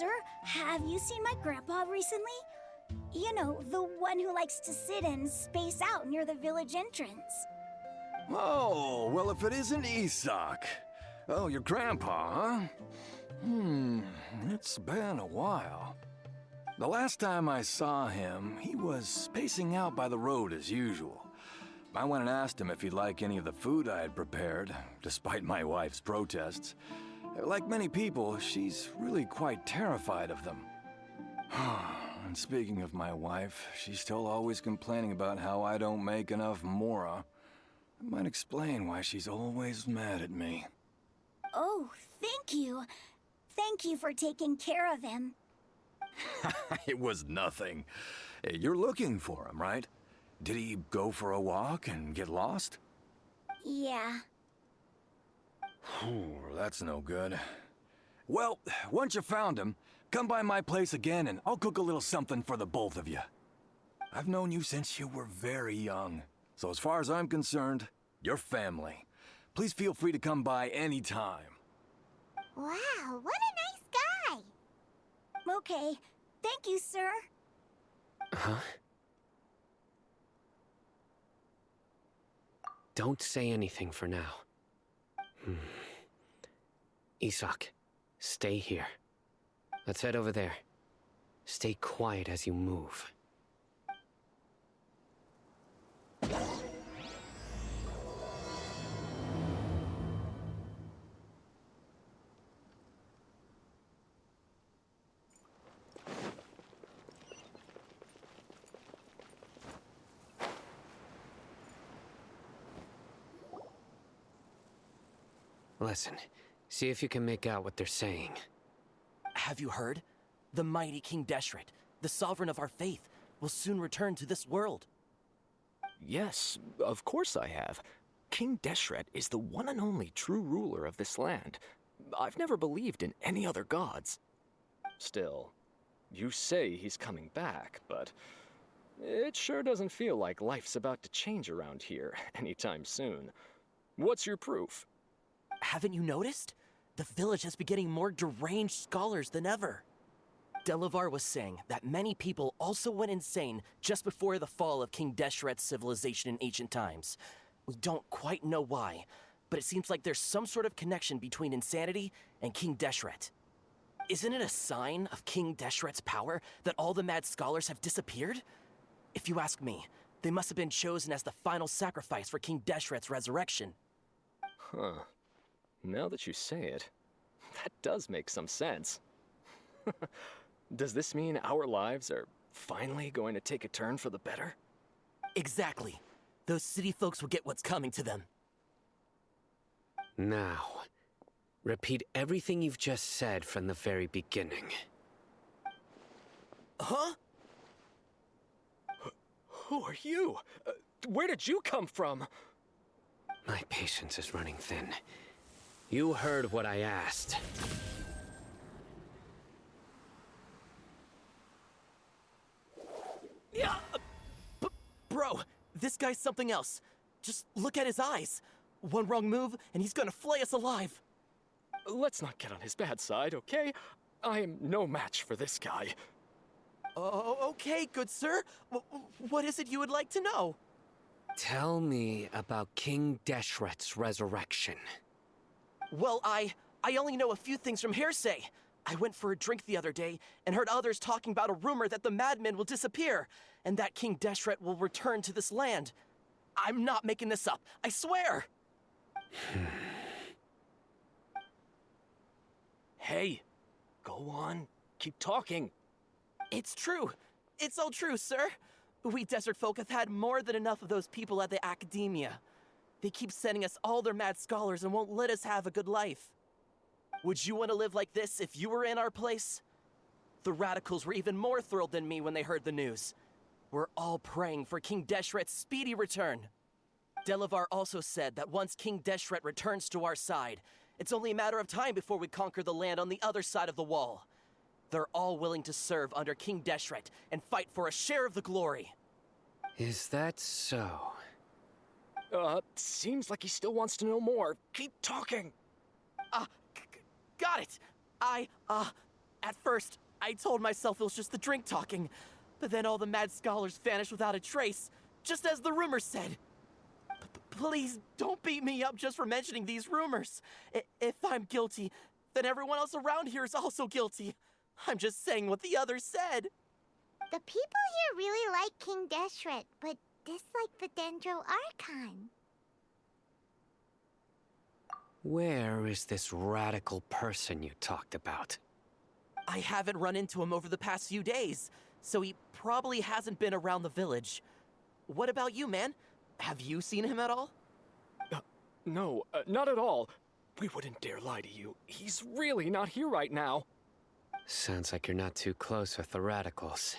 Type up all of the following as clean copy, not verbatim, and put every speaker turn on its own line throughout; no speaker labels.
sir, have you seen my grandpa recently? You know, the one who likes to sit and space out near the village entrance.
Oh, well, if it isn't Isak. Oh, your grandpa, huh? It's been a while. The last time I saw him, he was spacing out by the road as usual. I went and asked him if he'd like any of the food I had prepared, despite my wife's protests. Like many people, she's really quite terrified of them. And speaking of my wife, she's still always complaining about how I don't make enough mora. That might explain why she's always mad at me.
Oh, thank you. Thank you for taking care of him.
It was nothing. You're looking for him, right? Did he go for a walk and get lost?
Yeah.
That's no good. Well, once you found him, come by my place again and I'll cook a little something for the both of you. I've known you since you were very young, so as far as I'm concerned, you're family. Please feel free to come by anytime.
Wow, what a nice guy! Okay, thank you, sir.
Huh? Don't say anything for now. Isak, stay here. Let's head over there. Stay quiet as you move. Listen, see if you can make out what they're saying.
Have you heard? The mighty King Deshret, the sovereign of our faith, will soon return to this world.
Yes, of course I have. King Deshret is the one and only true ruler of this land. I've never believed in any other gods. Still, you say he's coming back, but it sure doesn't feel like life's about to change around here anytime soon. What's your proof?
Haven't you noticed? The village has been getting more deranged scholars than ever. Delavar was saying that many people also went insane just before the fall of King Deshret's civilization in ancient times. We don't quite know why, but it seems like there's some sort of connection between insanity and King Deshret. Isn't it a sign of King Deshret's power that all the mad scholars have disappeared? If you ask me, they must have been chosen as the final sacrifice for King Deshret's resurrection.
Huh. Now that you say it, that does make some sense. Does this mean our lives are finally going to take a turn for the better?
Exactly. Those city folks will get what's coming to them.
Now, repeat everything you've just said from the very beginning.
Huh?
Who are you? Where did you come from?
My patience is running thin. You heard what I asked.
Yeah, bro, this guy's something else. Just look at his eyes. One wrong move, and he's gonna flay us alive.
Let's not get on his bad side, okay? I am no match for this guy.
Oh, okay, good sir. What is it you would like to know?
Tell me about King Deshret's resurrection.
Well, I only know a few things from hearsay. I went for a drink the other day and heard others talking about a rumor that the madmen will disappear and that King Deshret will return to this land. I'm not making this up, I swear!
Hey, go on, keep talking.
It's true. It's all true, sir. We desert folk have had more than enough of those people at the academia. They keep sending us all their mad scholars and won't let us have a good life. Would you want to live like this if you were in our place? The radicals were even more thrilled than me when they heard the news. We're all praying for King Deshret's speedy return. Delavar also said that once King Deshret returns to our side, it's only a matter of time before we conquer the land on the other side of the wall. They're all willing to serve under King Deshret and fight for a share of the glory.
Is that so?
Seems like he still wants to know more. Keep talking.
Got it. At first, I told myself it was just the drink talking, but then all the mad scholars vanished without a trace, just as the rumors said. Please don't beat me up just for mentioning these rumors. If I'm guilty, then everyone else around here is also guilty. I'm just saying what the others said.
The people here really like King Deshret, but dislike the Dendro Archon.
Where is this radical person you talked about?
I haven't run into him over the past few days, so he probably hasn't been around the village. What about you, man? Have you seen him at all?
No, not at all. We wouldn't dare lie to you. He's really not here right now.
Sounds like you're not too close with the radicals.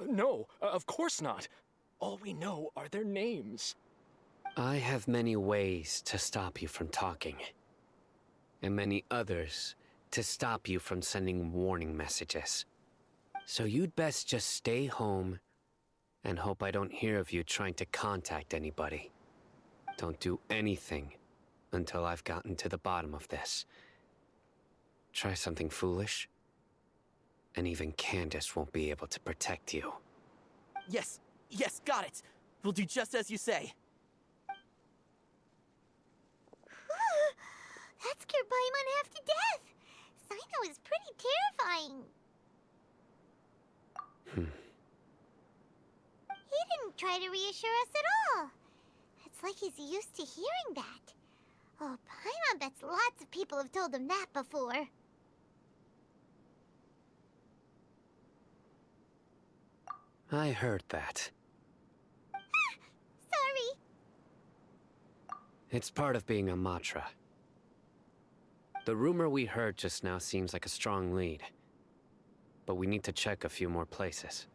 No, of course not. All we know are their names.
I have many ways to stop you from talking, and many others to stop you from sending warning messages. So you'd best just stay home and hope I don't hear of you trying to contact anybody. Don't do anything until I've gotten to the bottom of this. Try something foolish, and even Candace won't be able to protect you.
Yes, got it. We'll do just as you say.
That scared Paimon half to death. Sino is pretty terrifying. He didn't try to reassure us at all. It's like he's used to hearing that. Oh, Paimon bets lots of people have told him that before.
I heard that.
Sorry.
It's part of being a Matra. The rumor we heard just now seems like a strong lead, but we need to check a few more places.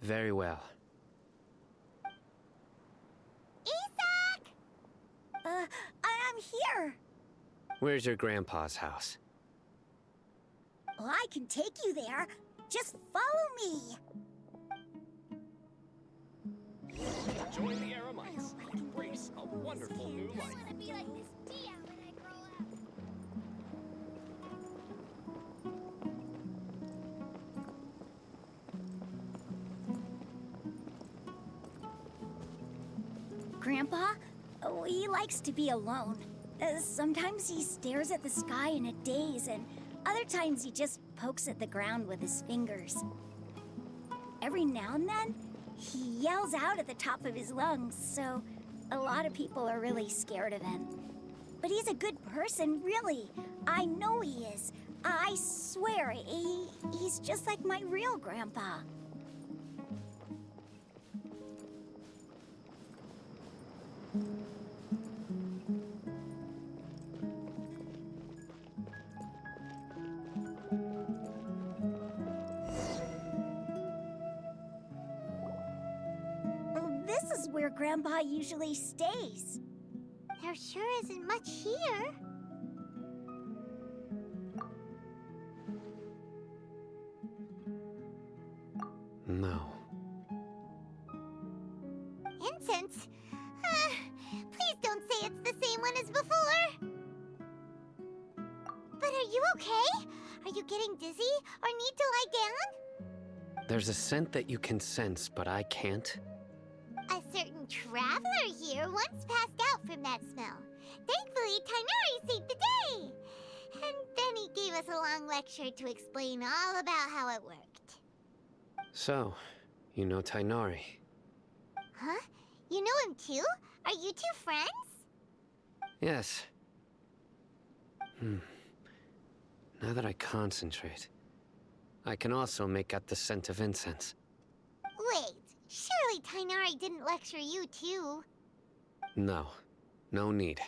Very well.
Isak!
I'm here.
Where's your grandpa's house?
Well, I can take you there. Just follow me.
Join the Aramites. Embrace a wonderful new life.
I want to be like this Dia when I grow up.
Grandpa, he likes to be alone. Sometimes he stares at the sky in a daze, and other times he just pokes at the ground with his fingers. Every now and then, he yells out at the top of his lungs, so a lot of people are really scared of him. But he's a good person, really. I know he is. I swear, he's just like my real grandpa. This is where Grandpa usually stays.
There sure isn't much here.
No.
Incense? Please don't say it's the same one as before. But are you okay? Are you getting dizzy or need to lie down?
There's a scent that you can sense, but I can't.
A certain traveler here once passed out from that smell. Thankfully, Tighnari saved the day. And then he gave us a long lecture to explain all about how it worked.
So, you know Tighnari.
Huh? You know him too? Are you two friends?
Yes. Now that I concentrate, I can also make out the scent of incense.
Wait, surely Tighnari didn't lecture you too.
No. No need.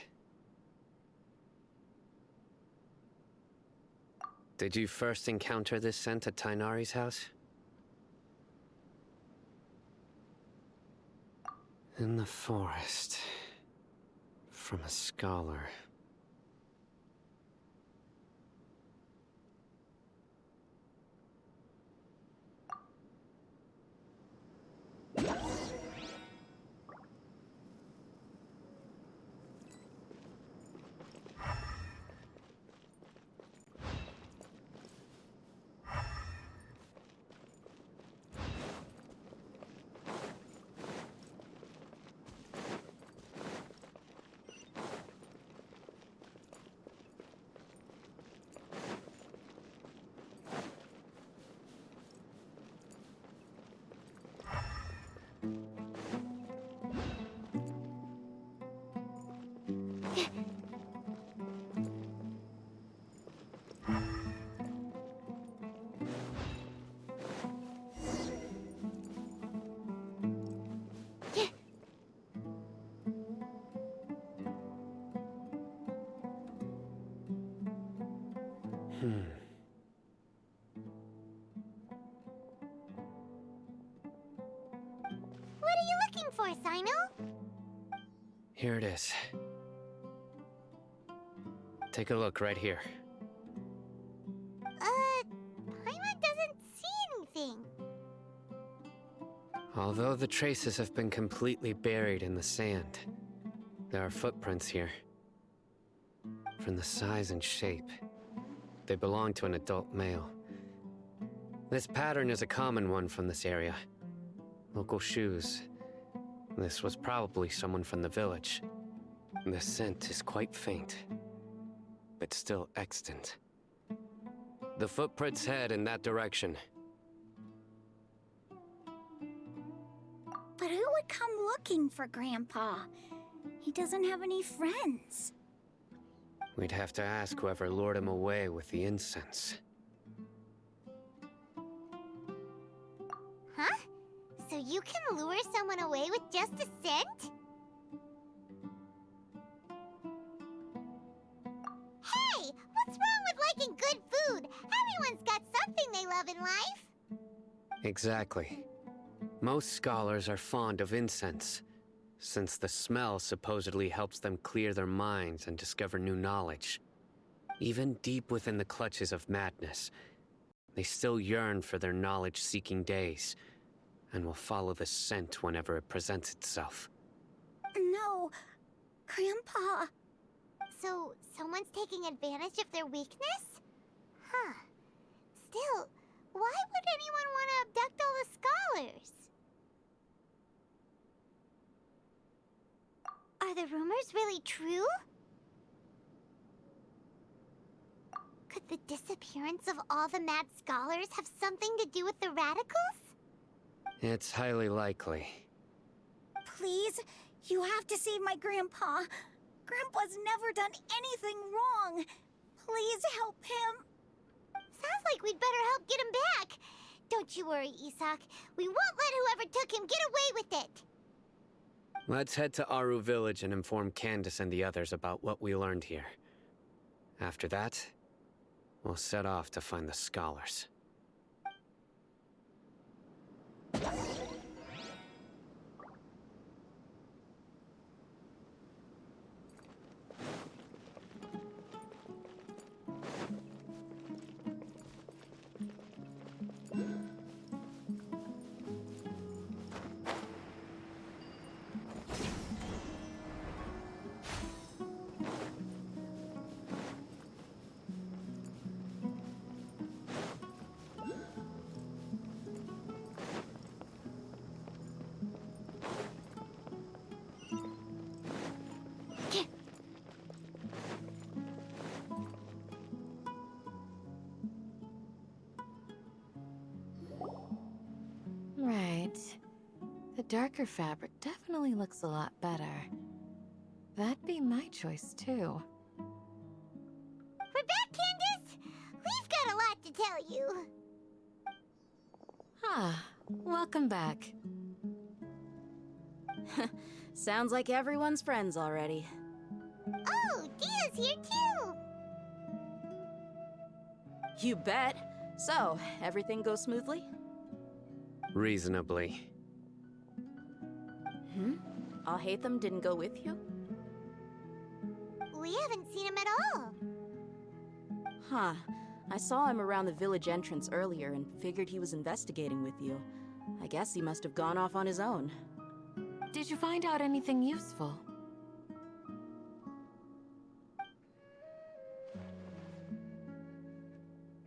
Did you first encounter this scent at Tighnari's house? In the forest. From a scholar.
What are you looking for, Sino?
Here it is. Take a look right here.
Paimon doesn't see anything.
Although the traces have been completely buried in the sand, there are footprints here. From the size and shape, they belong to an adult male. This pattern is a common one from this area. Local shoes. This was probably someone from the village. The scent is quite faint, but still extant. The footprints head in that direction.
But who would come looking for Grandpa? He doesn't have any friends.
We'd have to ask whoever lured him away with the incense.
Huh? So you can lure someone away with just a scent? Hey! What's wrong with liking good food? Everyone's got something they love in life.
Exactly. Most scholars are fond of incense, since the smell supposedly helps them clear their minds and discover new knowledge. Even deep within the clutches of madness, they still yearn for their knowledge-seeking days, and will follow the scent whenever it presents itself.
No, Grandpa.
So, someone's taking advantage of their weakness? Huh. Still, why would anyone want to abduct all the scholars? Are the rumors really true? Could the disappearance of all the mad scholars have something to do with the radicals?
It's highly likely.
Please, you have to save my Grandpa. Grandpa's never done anything wrong. Please help him.
Sounds like we'd better help get him back. Don't you worry, Isak. We won't let whoever took him get away with it.
Let's head to Aru Village and inform Candace and the others about what we learned here. After that, we'll set off to find the scholars.
Right. The darker fabric definitely looks a lot better. That'd be my choice, too.
We're back, Candace! We've got a lot to tell you.
Ah, welcome back.
Sounds like everyone's friends already.
Oh, Dia's here too!
You bet. So, everything goes smoothly?
Reasonably.
Alhaitham didn't go with you?
We haven't seen him at all.
Huh. I saw him around the village entrance earlier and figured he was investigating with you. I guess he must have gone off on his own.
Did you find out anything useful?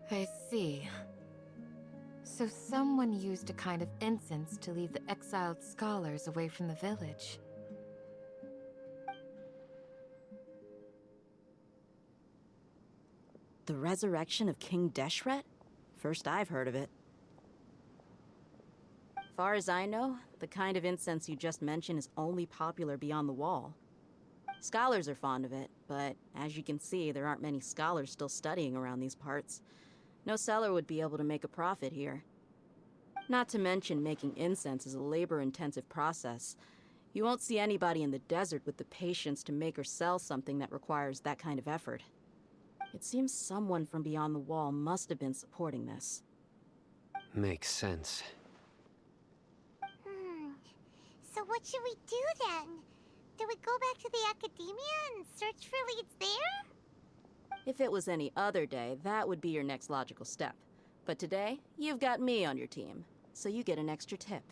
I see. So someone used a kind of incense to lead the exiled scholars away from the village.
The resurrection of King Deshret? First I've heard of it. Far as I know, the kind of incense you just mentioned is only popular beyond the wall. Scholars are fond of it, but as you can see, there aren't many scholars still studying around these parts. No seller would be able to make a profit here. Not to mention, making incense is a labor-intensive process. You won't see anybody in the desert with the patience to make or sell something that requires that kind of effort. It seems someone from beyond the wall must have been supporting this.
Makes sense.
So what should we do then? Do we go back to the academia and search for leads there?
If it was any other day, that would be your next logical step. But today, you've got me on your team, so you get an extra tip.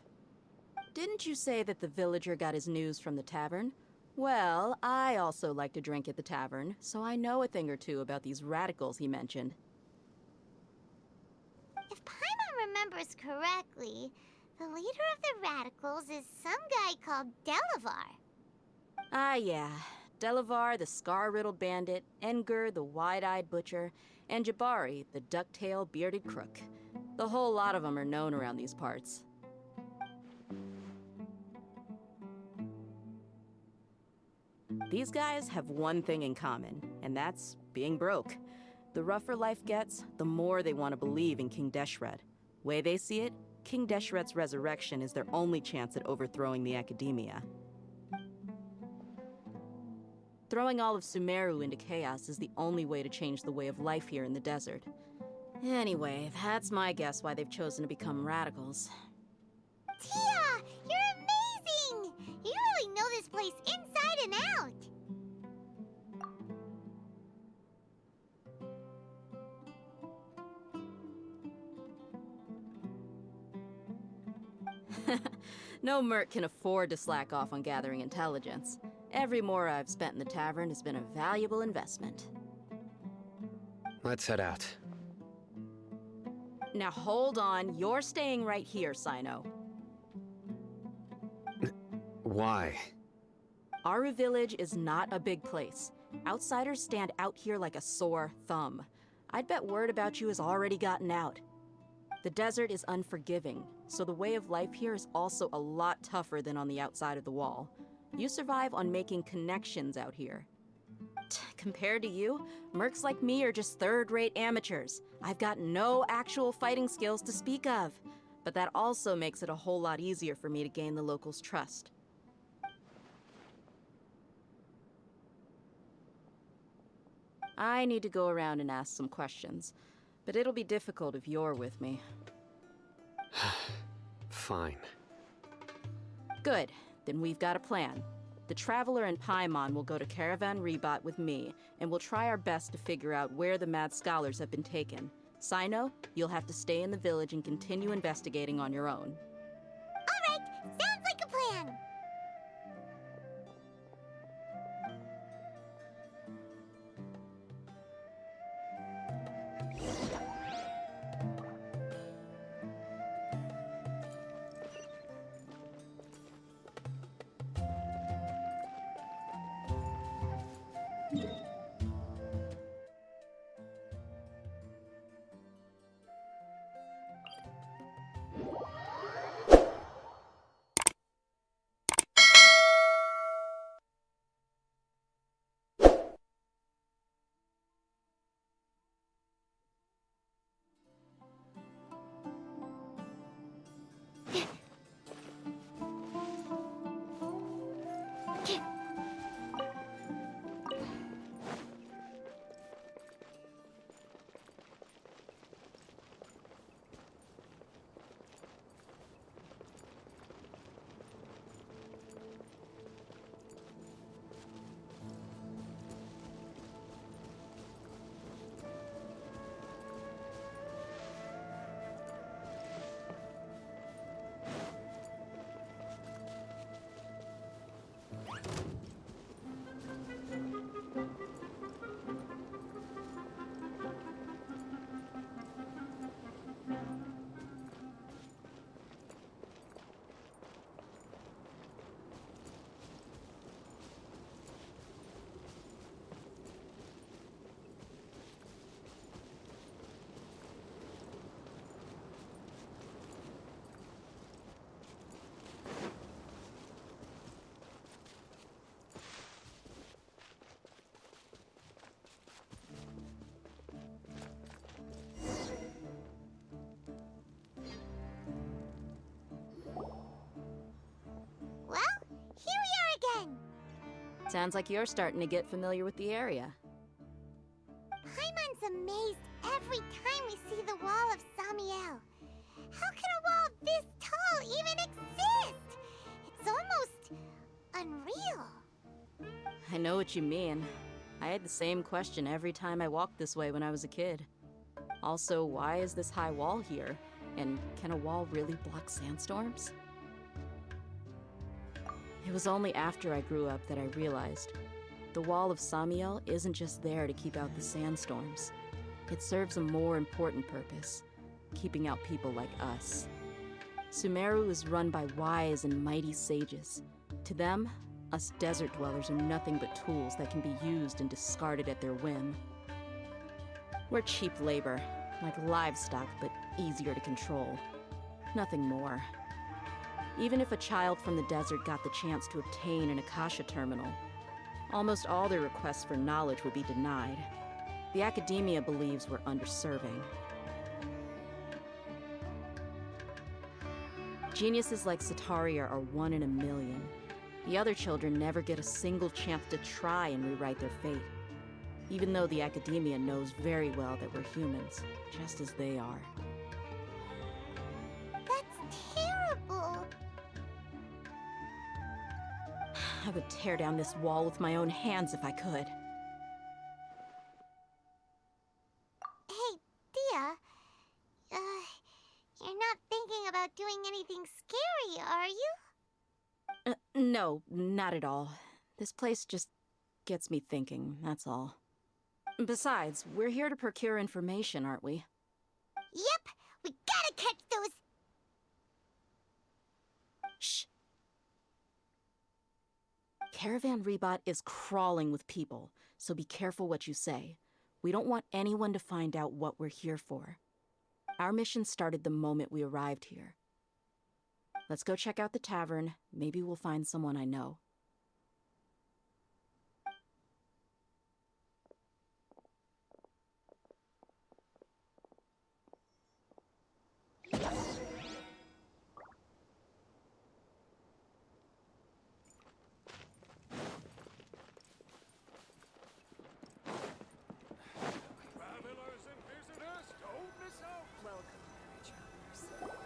Didn't you say that the villager got his news from the tavern? Well, I also like to drink at the tavern, so I know a thing or two about these radicals he mentioned.
If Paimon remembers correctly, the leader of the radicals is some guy called Delavar.
Ah, yeah. Delavar, the scar-riddled bandit, Enger, the wide-eyed butcher, and Jabari, the duck-tailed bearded crook. The whole lot of them are known around these parts. These guys have one thing in common, and that's being broke. The rougher life gets, the more they want to believe in King Deshret. Way they see it, King Deshret's resurrection is their only chance at overthrowing the academia. Throwing all of Sumeru into chaos is the only way to change the way of life here in the desert. Anyway, that's my guess why they've chosen to become radicals.
Tia! You're amazing! You really know this place inside and out!
No merc can afford to slack off on gathering intelligence. Every mora I've spent in the tavern has been a valuable investment.
Let's head out.
Now hold on, you're staying right here, Sino.
Why?
Aru Village is not a big place. Outsiders stand out here like a sore thumb. I'd bet word about you has already gotten out. The desert is unforgiving, so the way of life here is also a lot tougher than on the outside of the wall. You survive on making connections out here. Compared to you, mercs like me are just third-rate amateurs. I've got no actual fighting skills to speak of, but that also makes it a whole lot easier for me to gain the locals' trust. I need to go around and ask some questions, but it'll be difficult if you're with me.
Fine.
Good. Then we've got a plan. The Traveler and Paimon will go to Caravan Rebot with me, and we'll try our best to figure out where the mad scholars have been taken. Sino, you'll have to stay in the village and continue investigating on your own.
Alright, sounds like a plan!
Sounds like you're starting to get familiar with the area.
Paimon's amazed every time we see the wall of Samiel. How can a wall this tall even exist? It's almost unreal.
I know what you mean. I had the same question every time I walked this way when I was a kid. Also, why is this high wall here? And can a wall really block sandstorms? It was only after I grew up that I realized the wall of Samiel isn't just there to keep out the sandstorms. It serves a more important purpose, keeping out people like us. Sumeru is run by wise and mighty sages. To them, us desert dwellers are nothing but tools that can be used and discarded at their whim. We're cheap labor, like livestock, but easier to control. Nothing more. Even if a child from the desert got the chance to obtain an Akasha terminal, almost all their requests for knowledge would be denied. The academia believes we're underserving. Geniuses like Sataria are 1 in a million. The other children never get a single chance to try and rewrite their fate, even though the academia knows very well that we're humans, just as they are.
That's terrible.
I would tear down this wall with my own hands if I could.
Hey, Dia. You're not thinking about doing anything scary, are you?
No, not at all. This place just gets me thinking, that's all. Besides, we're here to procure information, aren't we?
Yep, we gotta catch those.
Shh. Caravan Rebot is crawling with people, so be careful what you say. We don't want anyone to find out what we're here for. Our mission started the moment we arrived here. Let's go check out the tavern. Maybe we'll find someone I know.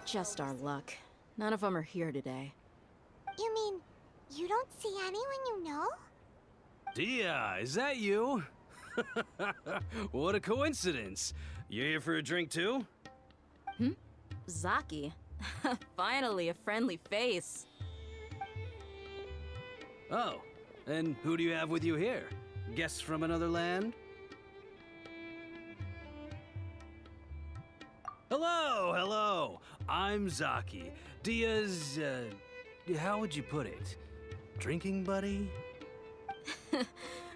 Just our luck. None of them are here today.
You mean, you don't see anyone you know?
Dia, is that you? What a coincidence. You here for a drink too?
Zaki. Finally, a friendly face.
Oh, and who do you have with you here? Guests from another land? Hello, hello. I'm Zaki. Dia's, how would you put it? Drinking buddy?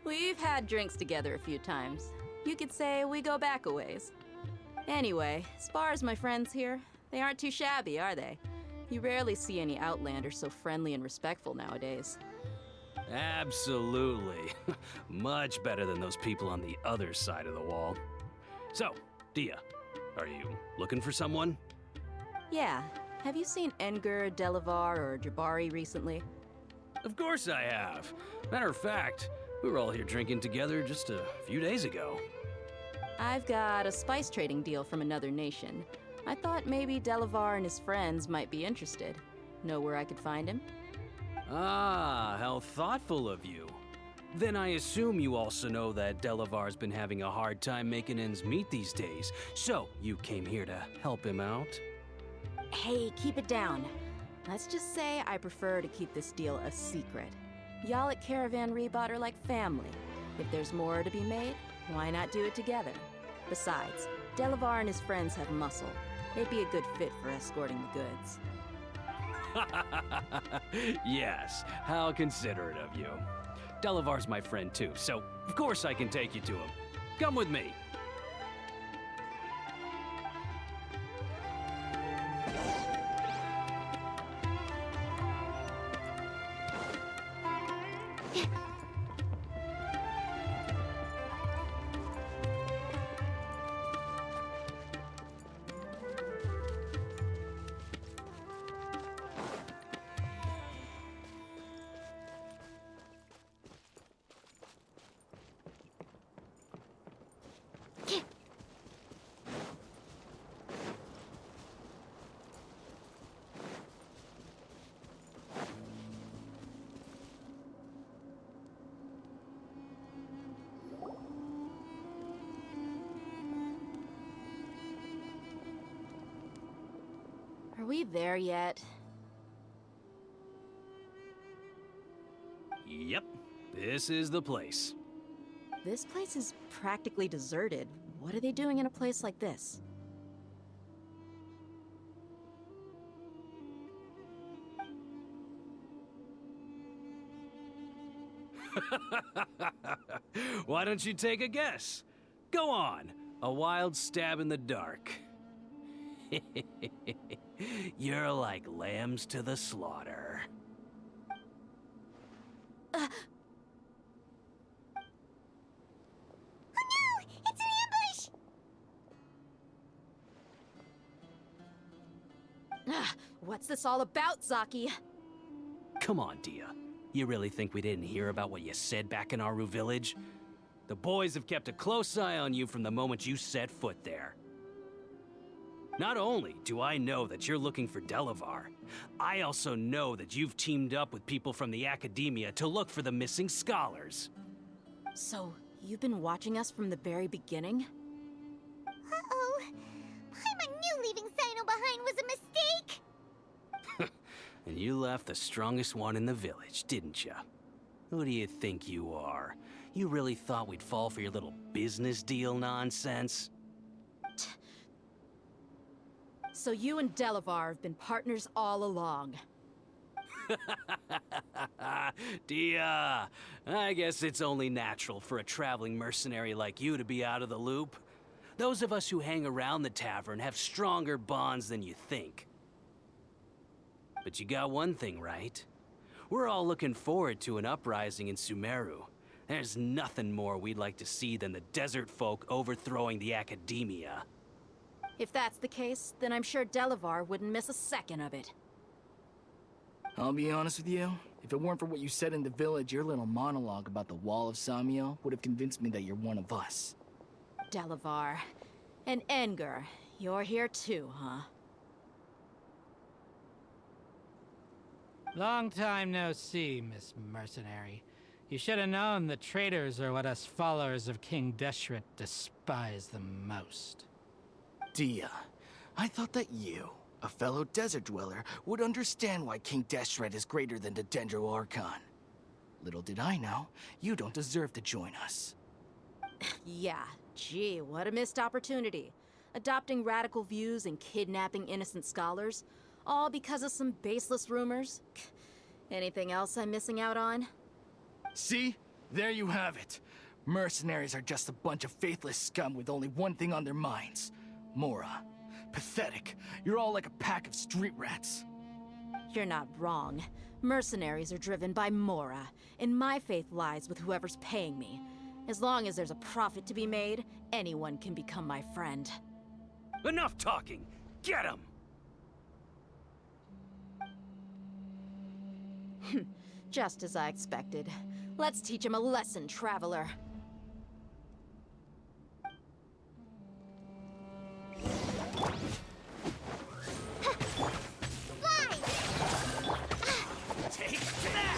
We've had drinks together a few times. You could say we go back a ways. Anyway, as far as my friends here, they aren't too shabby, are they? You rarely see any Outlanders so friendly and respectful nowadays.
Absolutely. Much better than those people on the other side of the wall. So, Dia, are you looking for someone?
Yeah. Have you seen Engur, Delavar, or Jabari recently?
Of course I have. Matter of fact, we were all here drinking together just a few days ago.
I've got a spice trading deal from another nation. I thought maybe Delavar and his friends might be interested. Know where I could find him?
Ah, how thoughtful of you. Then I assume you also know that Delavar's been having a hard time making ends meet these days, so you came here to help him out?
Hey, keep it down. Let's just say I prefer to keep this deal a secret. Y'all at Caravan Rebot are like family. If there's more to be made, why not do it together? Besides, Delavar and his friends have muscle. They'd be a good fit for escorting the goods.
Yes, how considerate of you. Delavar's my friend too, so of course I can take you to him. Come with me.
we there yet?
Yep, this is the place.
This place is practically deserted. What are they doing in a place like this?
Why don't you take a guess? Go on, a wild stab in the dark. You're like lambs to the slaughter.
It's an ambush!
What's this all about, Zaki?
Come on, Dia. You really think we didn't hear about what you said back in Aru village? The boys have kept a close eye on you from the moment you set foot there. Not only do I know that you're looking for Delavar, I also know that you've teamed up with people from the Academia to look for the missing scholars.
So, you've been watching us from the very beginning?
Uh-oh. Paimon knew leaving Sino behind was a mistake!
And you left the strongest one in the village, didn't you? Who do you think you are? You really thought we'd fall for your little business deal nonsense?
So you and Delavar have been partners all along.
Dia, I guess it's only natural for a traveling mercenary like you to be out of the loop. Those of us who hang around the tavern have stronger bonds than you think. But you got one thing right. We're all looking forward to an uprising in Sumeru. There's nothing more we'd like to see than the desert folk overthrowing the Academia.
If that's the case, then I'm sure Delavar wouldn't miss a second of it.
I'll be honest with you. If it weren't for what you said in the village, your little monologue about the Wall of Samiel would have convinced me that you're one of us.
Delavar. And Enger, you're here too, huh?
Long time no see, Miss Mercenary. You should have known the traitors are what us followers of King Deshret despise the most.
Dia, I thought that you, a fellow desert dweller, would understand why King Deshret is greater than the Dendro Archon. Little did I know, you don't deserve to join us.
Yeah, gee, what a missed opportunity. Adopting radical views and kidnapping innocent scholars, all because of some baseless rumors. Anything else I'm missing out on?
See? There you have it. Mercenaries are just a bunch of faithless scum with only one thing on their minds. Mora. Pathetic. You're all like a pack of street rats.
You're not wrong. Mercenaries are driven by Mora, and my faith lies with whoever's paying me. As long as there's a profit to be made, anyone can become my friend.
Enough talking! Get him!
Just as I expected. Let's teach him a lesson, traveler.
Take that!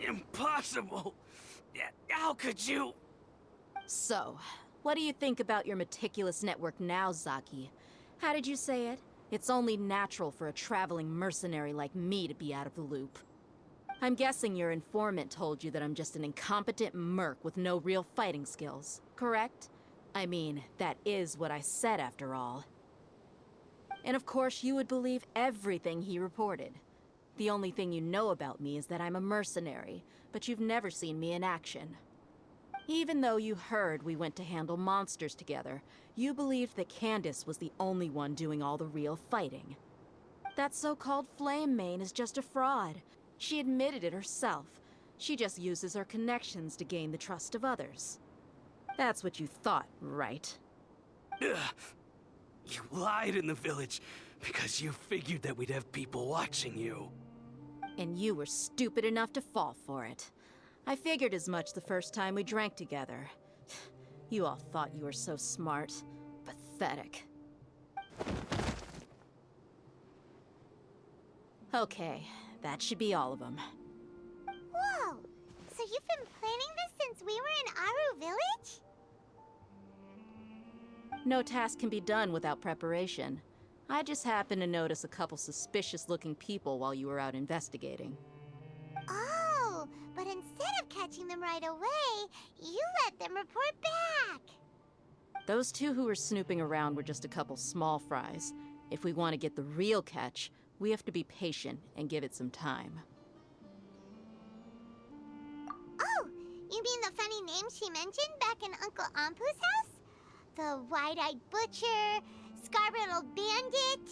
Impossible! How could you?
So, what do you think about your meticulous network now, Zaki? How did you say it? It's only natural for a traveling mercenary like me to be out of the loop. I'm guessing your informant told you that I'm just an incompetent merc with no real fighting skills, correct? I mean, that is what I said after all. And of course, you would believe everything he reported. The only thing you know about me is that I'm a mercenary, but you've never seen me in action. Even though you heard we went to handle monsters together, you believed that Candace was the only one doing all the real fighting. That so-called Flame Main is just a fraud. She admitted it herself. She just uses her connections to gain the trust of others. That's what you thought, right?
Ugh. You lied in the village because you figured that we'd have people watching you.
And you were stupid enough to fall for it. I figured as much the first time we drank together. You all thought you were so smart. Pathetic. Okay, That should be all of them.
Whoa! So you've been planning this since we were in Aru Village?
No task can be done without preparation. I just happened to notice a couple suspicious-looking people while you were out investigating.
Oh, but instead of catching them right away, you let them report back.
Those two who were snooping around were just a couple small fries. If we want to get the real catch, we have to be patient and give it some time.
Oh, you mean the funny name she mentioned back in Uncle Ampu's house? The wide-eyed butcher, scar-riddled bandit,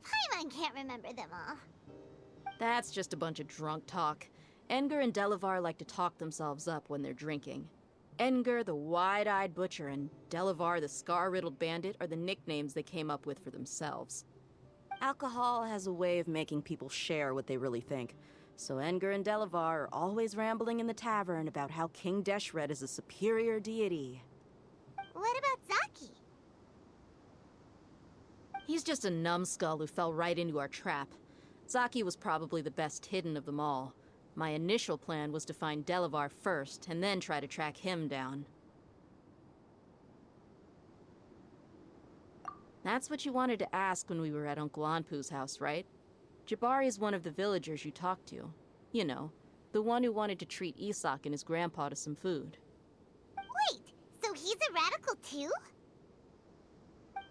Paimon can't remember them all.
That's just a bunch of drunk talk. Edgar and Delavar like to talk themselves up when they're drinking. Edgar, the wide-eyed butcher, and Delavar, the scar-riddled bandit, are the nicknames they came up with for themselves. Alcohol has a way of making people share what they really think. So Edgar and Delavar are always rambling in the tavern about how King Deshret is a superior deity.
What about Zaki?
He's just a numbskull who fell right into our trap. Zaki was probably the best hidden of them all. My initial plan was to find Delavar first, and then try to track him down. That's what you wanted to ask when we were at Uncle Anpu's house, right? Jabari is one of the villagers you talked to. You know, the one who wanted to treat Isak and his grandpa to some food.
Wait, so he's a radical too?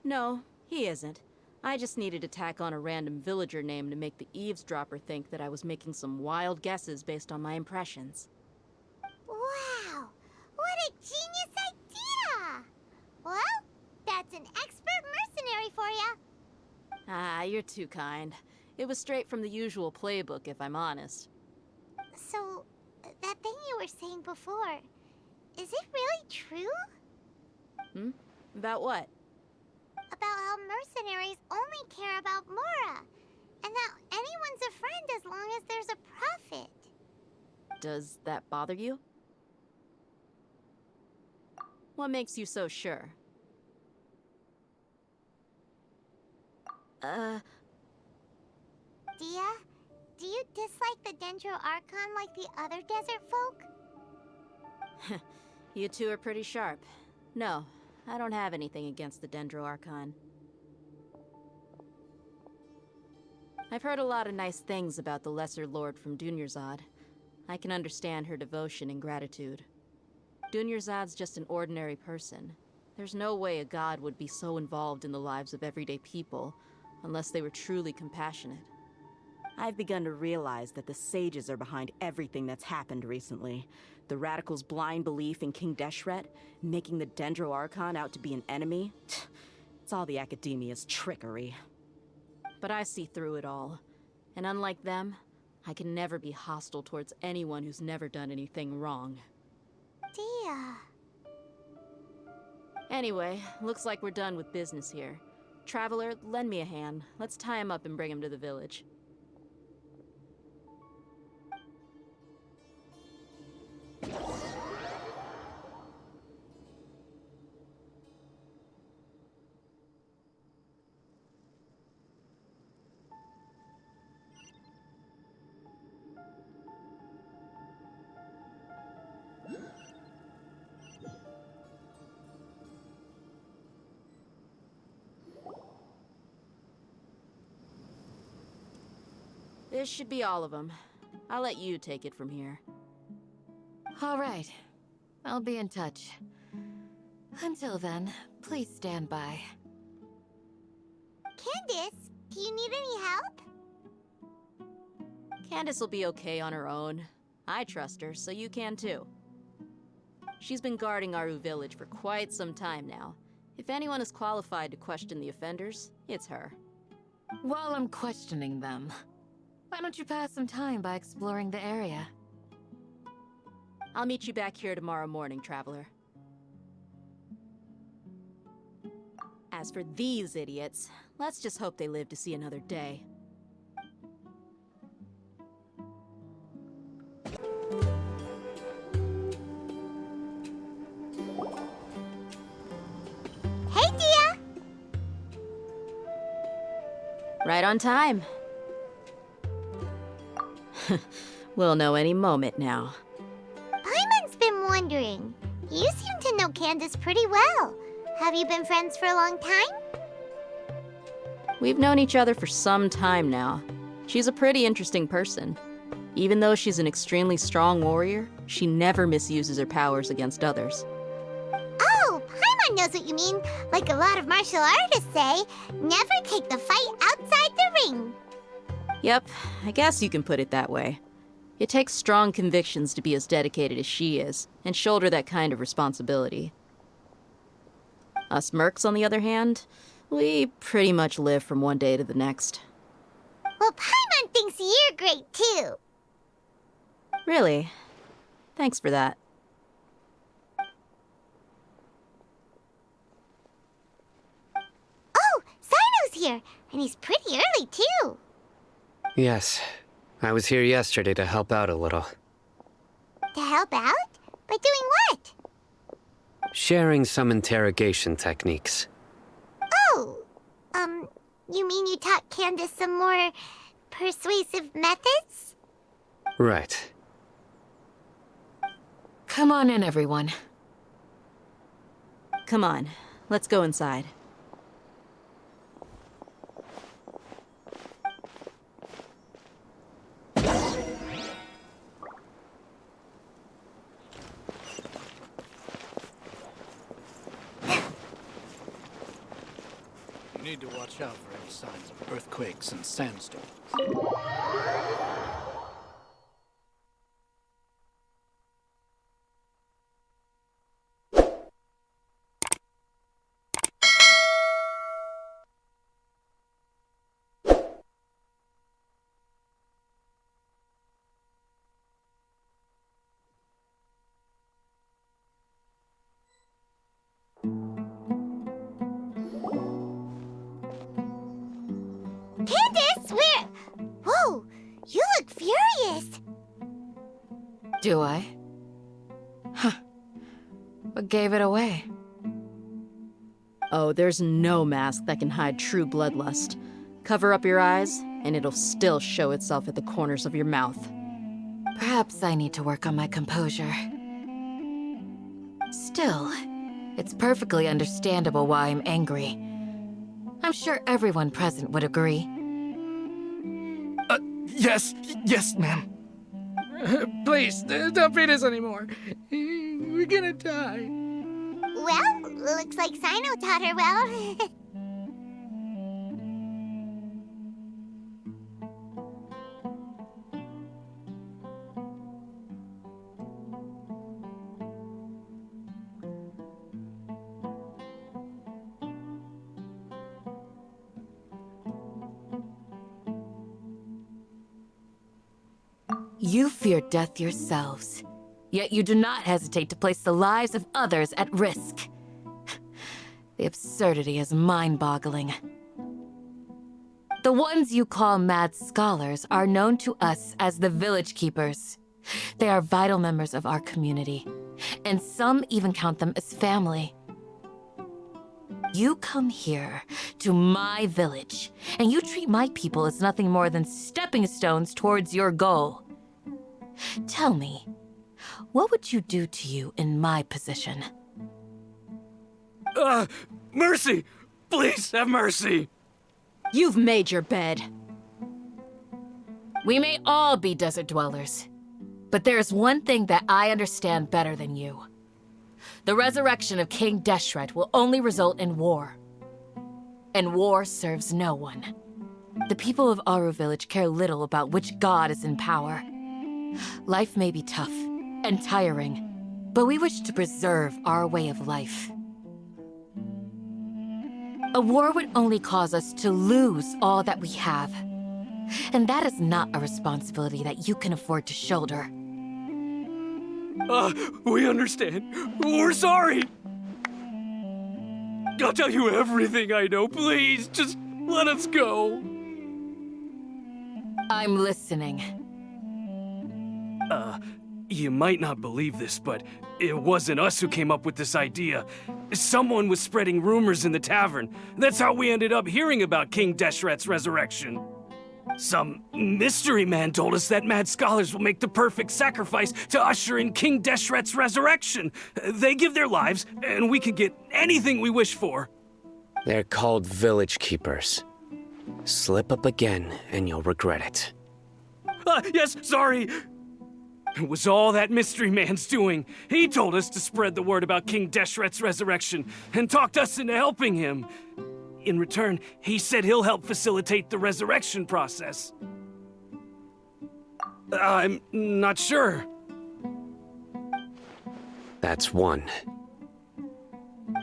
No, he isn't. I just needed to tack on a random villager name to make the eavesdropper think that I was making some wild guesses based on my impressions.
Wow, what a genius idea! Well, that's an expert mercenary for ya.
Ah, you're too kind. It was straight from the usual playbook, if I'm honest.
So, that thing you were saying before, is it really true?
About what?
About how mercenaries only care about Mora, and that anyone's a friend as long as there's a profit.
Does that bother you? What makes you so sure?
Dia, do you dislike the Dendro Archon like the other desert folk?
You two are pretty sharp. No, I don't have anything against the Dendro Archon. I've heard a lot of nice things about the Lesser Lord from Dunyarzad. I can understand her devotion and gratitude. Dunyarzad's just an ordinary person. There's no way a god would be so involved in the lives of everyday people, unless they were truly compassionate.
I've begun to realize that the sages are behind everything that's happened recently. The radicals' blind belief in King Deshret, making the Dendro Archon out to be an enemy. It's all the academia's trickery.
But I see through it all. And unlike them, I can never be hostile towards anyone who's never done anything wrong.
Dia.
Anyway, looks like we're done with business here. Traveler, lend me a hand. Let's tie him up and bring him to the village. This should be all of them. I'll let you take it from here.
All right. I'll be in touch. Until then, please stand by.
Candace, do you need any help?
Candace will be okay on her own. I trust her, so you can too. She's been guarding Aru Village for quite some time now. If anyone is qualified to question the offenders, it's her.
While I'm questioning them, why don't you pass some time by exploring the area?
I'll meet you back here tomorrow morning, Traveler. As for these idiots, let's just hope they live to see another day.
Hey, Dia!
Right on time. We'll know any moment now.
Paimon's been wondering. You seem to know Candace pretty well. Have you been friends for a long time?
We've known each other for some time now. She's a pretty interesting person. Even though she's an extremely strong warrior, she never misuses her powers against others.
Oh, Paimon knows what you mean. Like a lot of martial artists say, never take the fight outside the ring.
Yep, I guess you can put it that way. It takes strong convictions to be as dedicated as she is, and shoulder that kind of responsibility. Us mercs, on the other hand, we pretty much live from one day to the next.
Well, Paimon thinks you're great too.
Really? Thanks for that.
Oh, Sino's here, and he's pretty early too.
Yes. I was here yesterday to help out a little.
To help out? By doing what?
Sharing some interrogation techniques.
Oh, you mean you taught Candace some more persuasive methods?
Right.
Come on in, everyone.
Come on, let's go inside.
You need to watch out for any signs of earthquakes and sandstorms.
Candace, where? Whoa, you look furious.
Do I? Huh. What gave it away?
Oh, there's no mask that can hide true bloodlust. Cover up your eyes, and it'll still show itself at the corners of your mouth.
Perhaps I need to work on my composure. Still, it's perfectly understandable why I'm angry. I'm sure everyone present would agree.
Yes, ma'am.
Please, don't beat us anymore. We're gonna die.
Well, looks like Sino taught her well.
You fear death yourselves, yet you do not hesitate to place the lives of others at risk. The absurdity is mind-boggling. The ones you call mad scholars are known to us as the Village Keepers. They are vital members of our community, and some even count them as family. You come here, to my village, and you treat my people as nothing more than stepping stones towards your goal. Tell me, what would you do to you in my position?
Mercy! Please have mercy!
You've made your bed.
We may all be desert dwellers, but there's one thing that I understand better than you. The resurrection of King Deshret will only result in war. And war serves no one. The people of Aru Village care little about which god is in power. Life may be tough and tiring, but we wish to preserve our way of life. A war would only cause us to lose all that we have. And that is not a responsibility that you can afford to shoulder.
We understand. We're sorry. I'll tell you everything I know. Please, just let us go.
I'm listening.
You might not believe this, but it wasn't us who came up with this idea. Someone was spreading rumors in the tavern. That's how we ended up hearing about King Deshret's resurrection. Some mystery man told us that mad scholars will make the perfect sacrifice to usher in King Deshret's resurrection. They give their lives, and we can get anything we wish for.
They're called village keepers. Slip up again, and you'll regret it.
Yes, sorry. It was all that mystery man's doing. He told us to spread the word about King Deshret's resurrection, and talked us into helping him. In return, he said he'll help facilitate the resurrection process. I'm not sure.
That's one.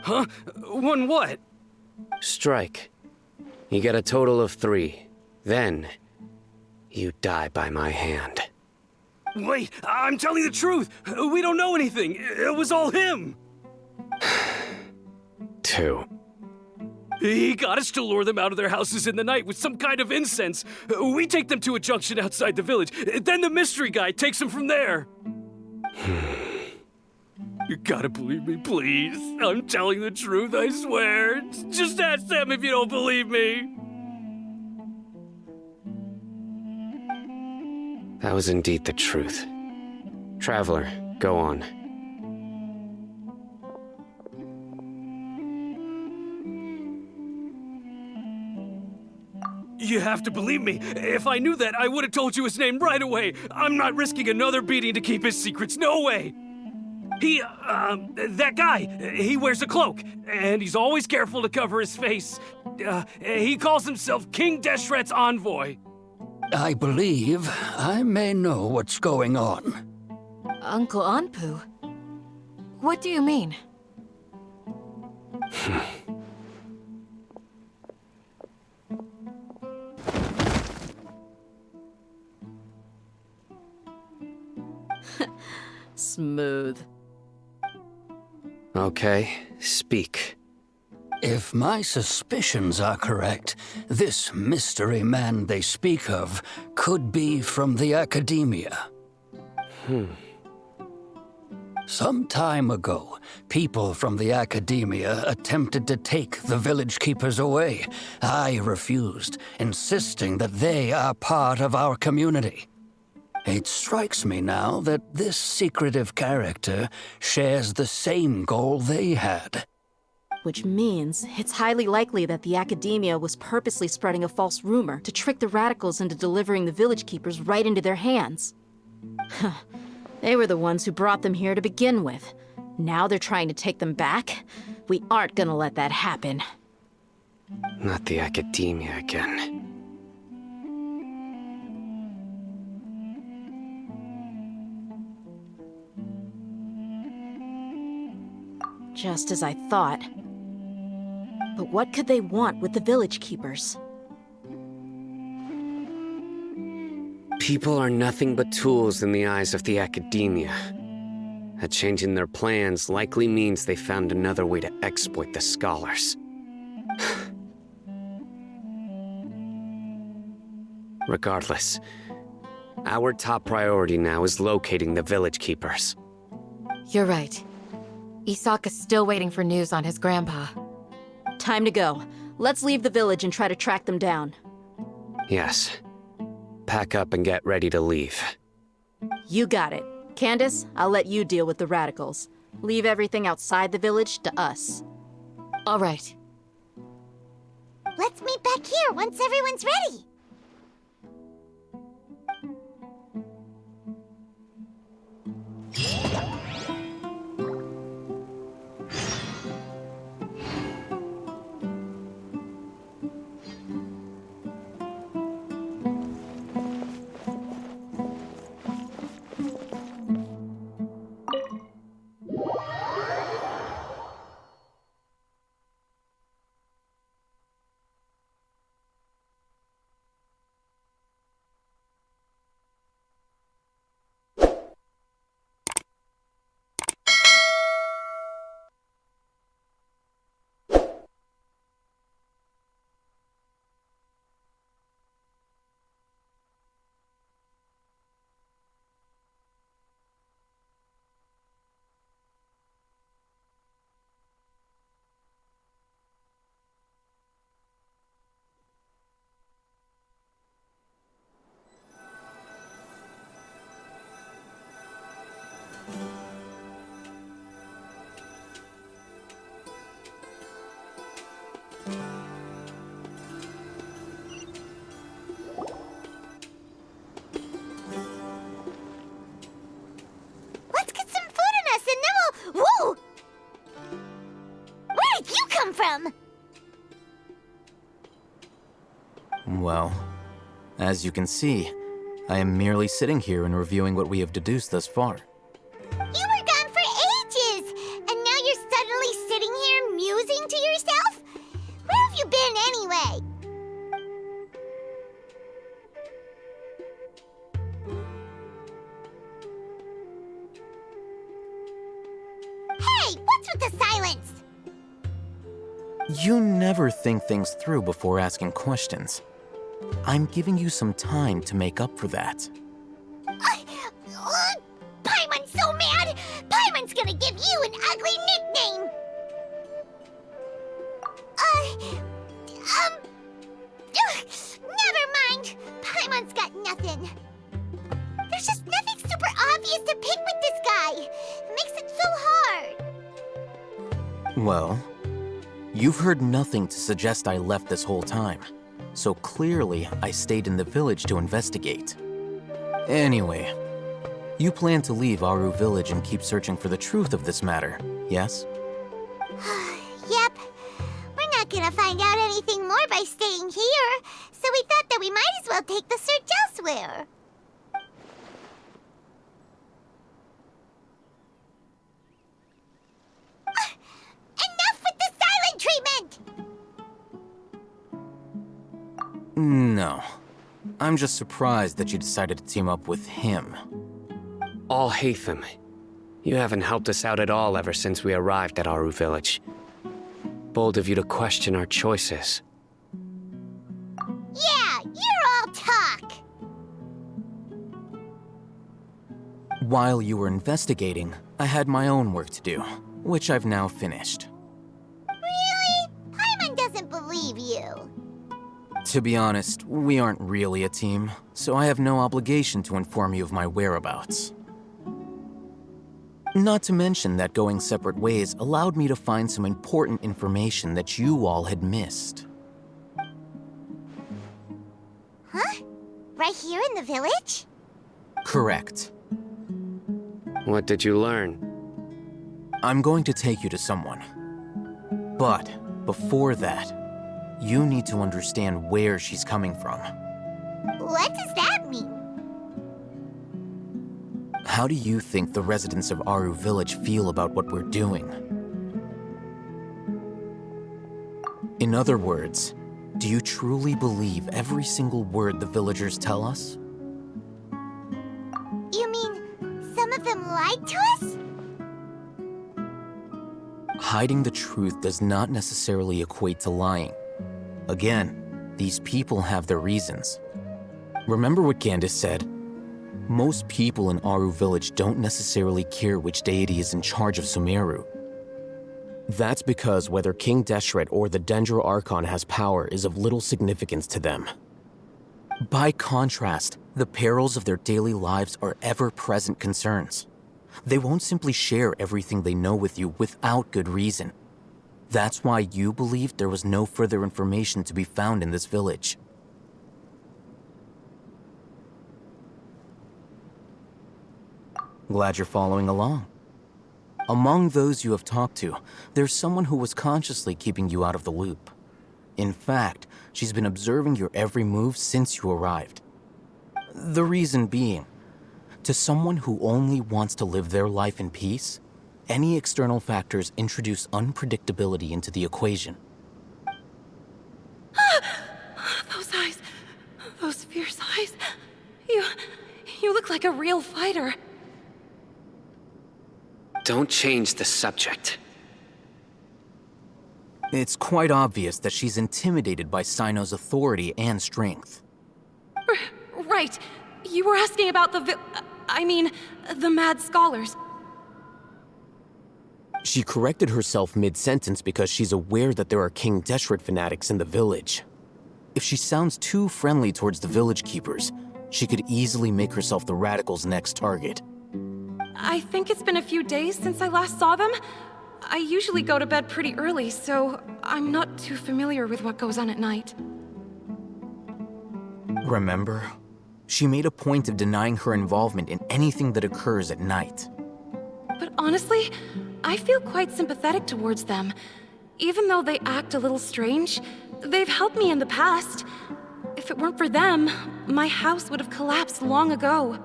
Huh? One what?
Strike. You get a total of 3. Then, you die by my hand.
Wait, I'm telling the truth. We don't know anything. It was all him.
2.
He got us to lure them out of their houses in the night with some kind of incense. We take them to a junction outside the village. Then the mystery guy takes them from there. You gotta believe me, please. I'm telling the truth, I swear. Just ask them if you don't believe me.
That was indeed the truth. Traveler, go on.
You have to believe me. If I knew that, I would have told you his name right away. I'm not risking another beating to keep his secrets. No way. That guy, he wears a cloak, and he's always careful to cover his face. He calls himself King Deshret's envoy.
I believe I may know what's going on.
Uncle Anpu? What do you mean?
Smooth.
Okay, speak.
If my suspicions are correct, this mystery man they speak of could be from the Academia. Some time ago, people from the Academia attempted to take the village keepers away. I refused, insisting that they are part of our community. It strikes me now that this secretive character shares the same goal they had.
Which means it's highly likely that the Academia was purposely spreading a false rumor to trick the radicals into delivering the village keepers right into their hands. They were the ones who brought them here to begin with. Now they're trying to take them back? We aren't gonna let that happen.
Not the Academia again.
Just as I thought. But what could they want with the village keepers?
People are nothing but tools in the eyes of the Academia. A change in their plans likely means they found another way to exploit the scholars. Regardless, our top priority now is locating the village keepers.
You're right. Isak is still waiting for news on his grandpa.
Time to go. Let's leave the village and try to track them down.
Yes. Pack up and get ready to leave.
You got it. Candace, I'll let you deal with the radicals. Leave everything outside the village to us.
All right.
Let's meet back here once everyone's ready. Let's get some food in us and then we'll... Whoa! Where did you come from?
Well, as you can see, I am merely sitting here and reviewing what we have deduced thus far.
You were gone for ages, and now you're suddenly sitting here musing to yourself? Where have you been anyway? Hey, what's with the silence?
You never think things through before asking questions. I'm giving you some time to make up for that.
Paimon's so mad! Paimon's gonna give you an ugly nickname! Never mind. Paimon's got nothing. There's just nothing super obvious to pick with this guy. It makes it so hard.
Well, you've heard nothing to suggest I left this whole time. So clearly, I stayed in the village to investigate. Anyway, you plan to leave Aru village and keep searching for the truth of this matter, yes?
Yep. We're not gonna find out anything more by staying here, so we thought that we might as well take the search elsewhere. Enough with the silent treatment!
No. I'm just surprised that you decided to team up with him.
Alhaitham, you haven't helped us out at all ever since we arrived at Aru village. Bold of you to question our choices.
Yeah, you're all talk!
While you were investigating, I had my own work to do, which I've now finished.
Really? Paimon doesn't believe you.
To be honest, we aren't really a team, so I have no obligation to inform you of my whereabouts. Not to mention that going separate ways allowed me to find some important information that you all had missed.
Huh? Right here in the village?
Correct.
What did you learn?
I'm going to take you to someone. But before that, you need to understand where she's coming from.
What does that mean?
How do you think the residents of Aru village feel about what we're doing? In other words, do you truly believe every single word the villagers tell us?
You mean some of them lied to us?
Hiding the truth does not necessarily equate to lying. Again, these people have their reasons. Remember what Gandis said? Most people in Aru village don't necessarily care which deity is in charge of Sumeru. That's because whether King Deshret or the Dendro Archon has power is of little significance to them. By contrast, the perils of their daily lives are ever-present concerns. They won't simply share everything they know with you without good reason. That's why you believed there was no further information to be found in this village. Glad you're following along. Among those you have talked to, there's someone who was consciously keeping you out of the loop. In fact, she's been observing your every move since you arrived. The reason being, to someone who only wants to live their life in peace, any external factors introduce unpredictability into the equation.
Those eyes. Those fierce eyes. You look like a real fighter.
Don't change the subject.
It's quite obvious that she's intimidated by Sino's authority and strength.
Right. You were asking about the the mad scholars.
She corrected herself mid-sentence because she's aware that there are King Deshret fanatics in the village. If she sounds too friendly towards the village keepers, she could easily make herself the radicals' next target.
I think it's been a few days since I last saw them.
I usually go to bed pretty early, so I'm not too familiar with what goes on at night.
Remember? She made a point of denying her involvement in anything that occurs at night.
But honestly, I feel quite sympathetic towards them. Even though they act a little strange, they've helped me in the past. If it weren't for them, my house would have collapsed long ago.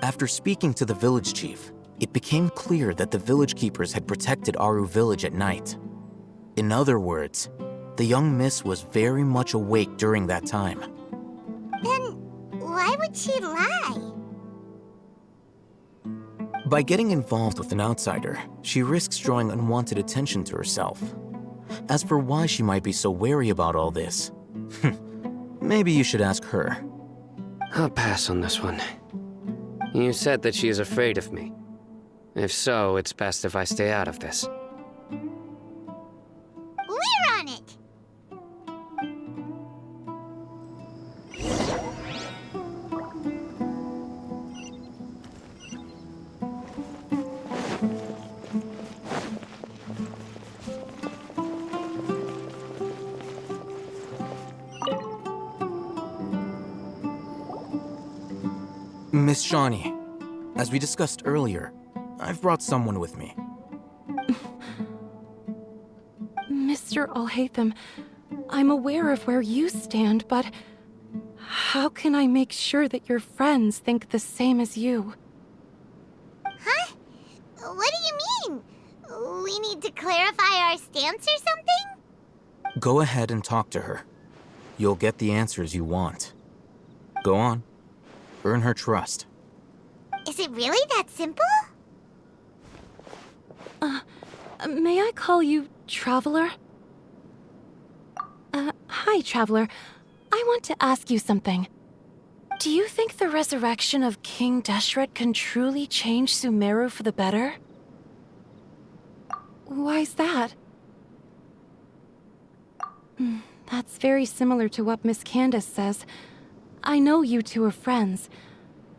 After speaking to the village chief, it became clear that the village keepers had protected Aru village at night. In other words, the young miss was very much awake during that time.
Then why would she lie?
By getting involved with an outsider, she risks drawing unwanted attention to herself. As for why she might be so wary about all this, maybe you should ask her.
I'll pass on this one. You said that she is afraid of me. If so, it's best if I stay out of this.
We're on it!
Miss Shawnee, as we discussed earlier, I've brought someone with me.
Mr. Alhaitham, I'm aware of where you stand, but how can I make sure that your friends think the same as you?
Huh? What do you mean? We need to clarify our stance or something?
Go ahead and talk to her. You'll get the answers you want. Go on. Earn her trust.
Is it really that simple?
May I call you Traveler? Hi, Traveler. I want to ask you something. Do you think the resurrection of King Deshret can truly change Sumeru for the better? Why's that? That's very similar to what Miss Candace says. I know you two are friends.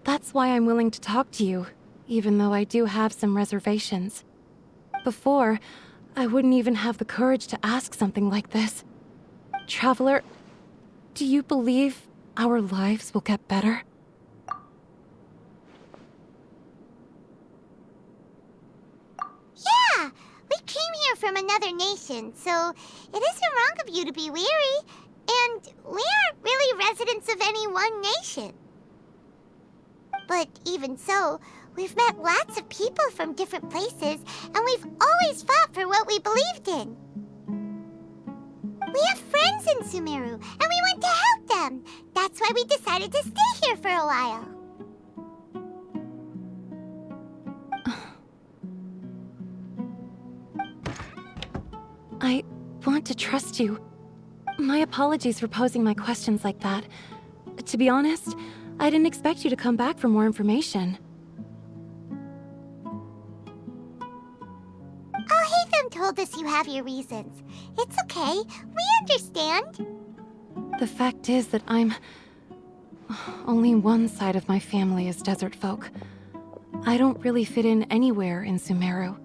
That's why I'm willing to talk to you, even though I do have some reservations. Before, I wouldn't even have the courage to ask something like this. Traveler, do you believe our lives will get better?
Yeah! We came here from another nation, so it isn't wrong of you to be weary. And we aren't really residents of any one nation. But even so, we've met lots of people from different places, and we've always fought for what we believed in. We have friends in Sumeru, and we want to help them. That's why we decided to stay here for a while.
I want to trust you. My apologies for posing my questions like that. To be honest, I didn't expect you to come back for more information.
Alhaitham told us you have your reasons. It's okay. We understand.
The fact is that only one side of my family is desert folk. I don't really fit in anywhere in Sumeru.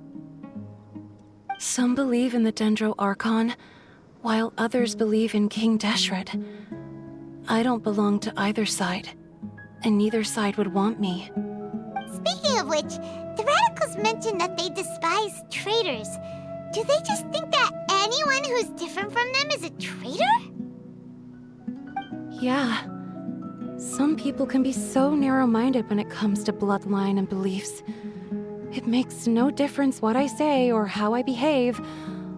Some believe in the Dendro Archon, while others believe in King Deshret. I don't belong to either side, and neither side would want me.
Speaking of which, the Radicals mentioned that they despise traitors. Do they just think that anyone who's different from them is a traitor?
Yeah. Some people can be so narrow-minded when it comes to bloodline and beliefs. It makes no difference what I say or how I behave.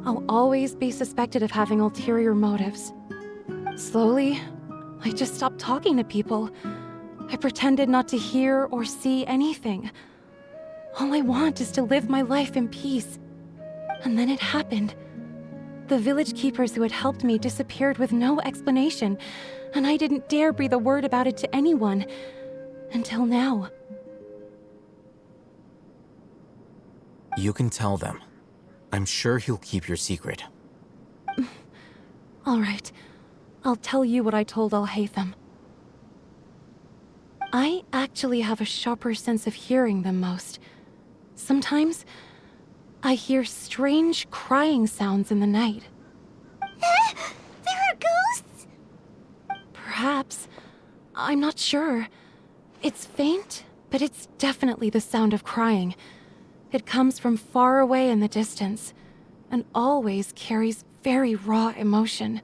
I'll always be suspected of having ulterior motives. Slowly, I just stopped talking to people. I pretended not to hear or see anything. All I want is to live my life in peace. And then it happened. The village keepers who had helped me disappeared with no explanation, and I didn't dare breathe a word about it to anyone. Until now.
You can tell them. I'm sure he'll keep your secret.
All right. I'll tell you what I told Alhaitham. I actually have a sharper sense of hearing than most. Sometimes, I hear strange crying sounds in the night.
There are ghosts?
Perhaps. I'm not sure. It's faint, but it's definitely the sound of crying. It comes from far away in the distance, and always carries very raw emotion.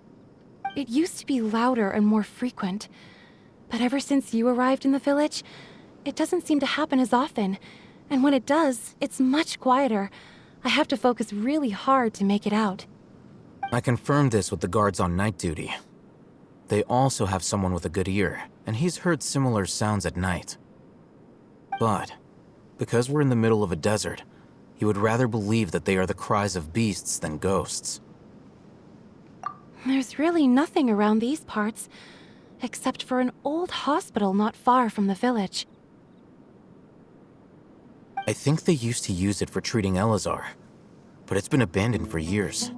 It used to be louder and more frequent, but ever since you arrived in the village, it doesn't seem to happen as often, and when it does, it's much quieter. I have to focus really hard to make it out.
I confirmed this with the guards on night duty. They also have someone with a good ear, and he's heard similar sounds at night. But, because we're in the middle of a desert, he would rather believe that they are the cries of beasts than ghosts.
There's really nothing around these parts, except for an old hospital not far from the village.
I think they used to use it for treating eleazar, but it's been abandoned for years.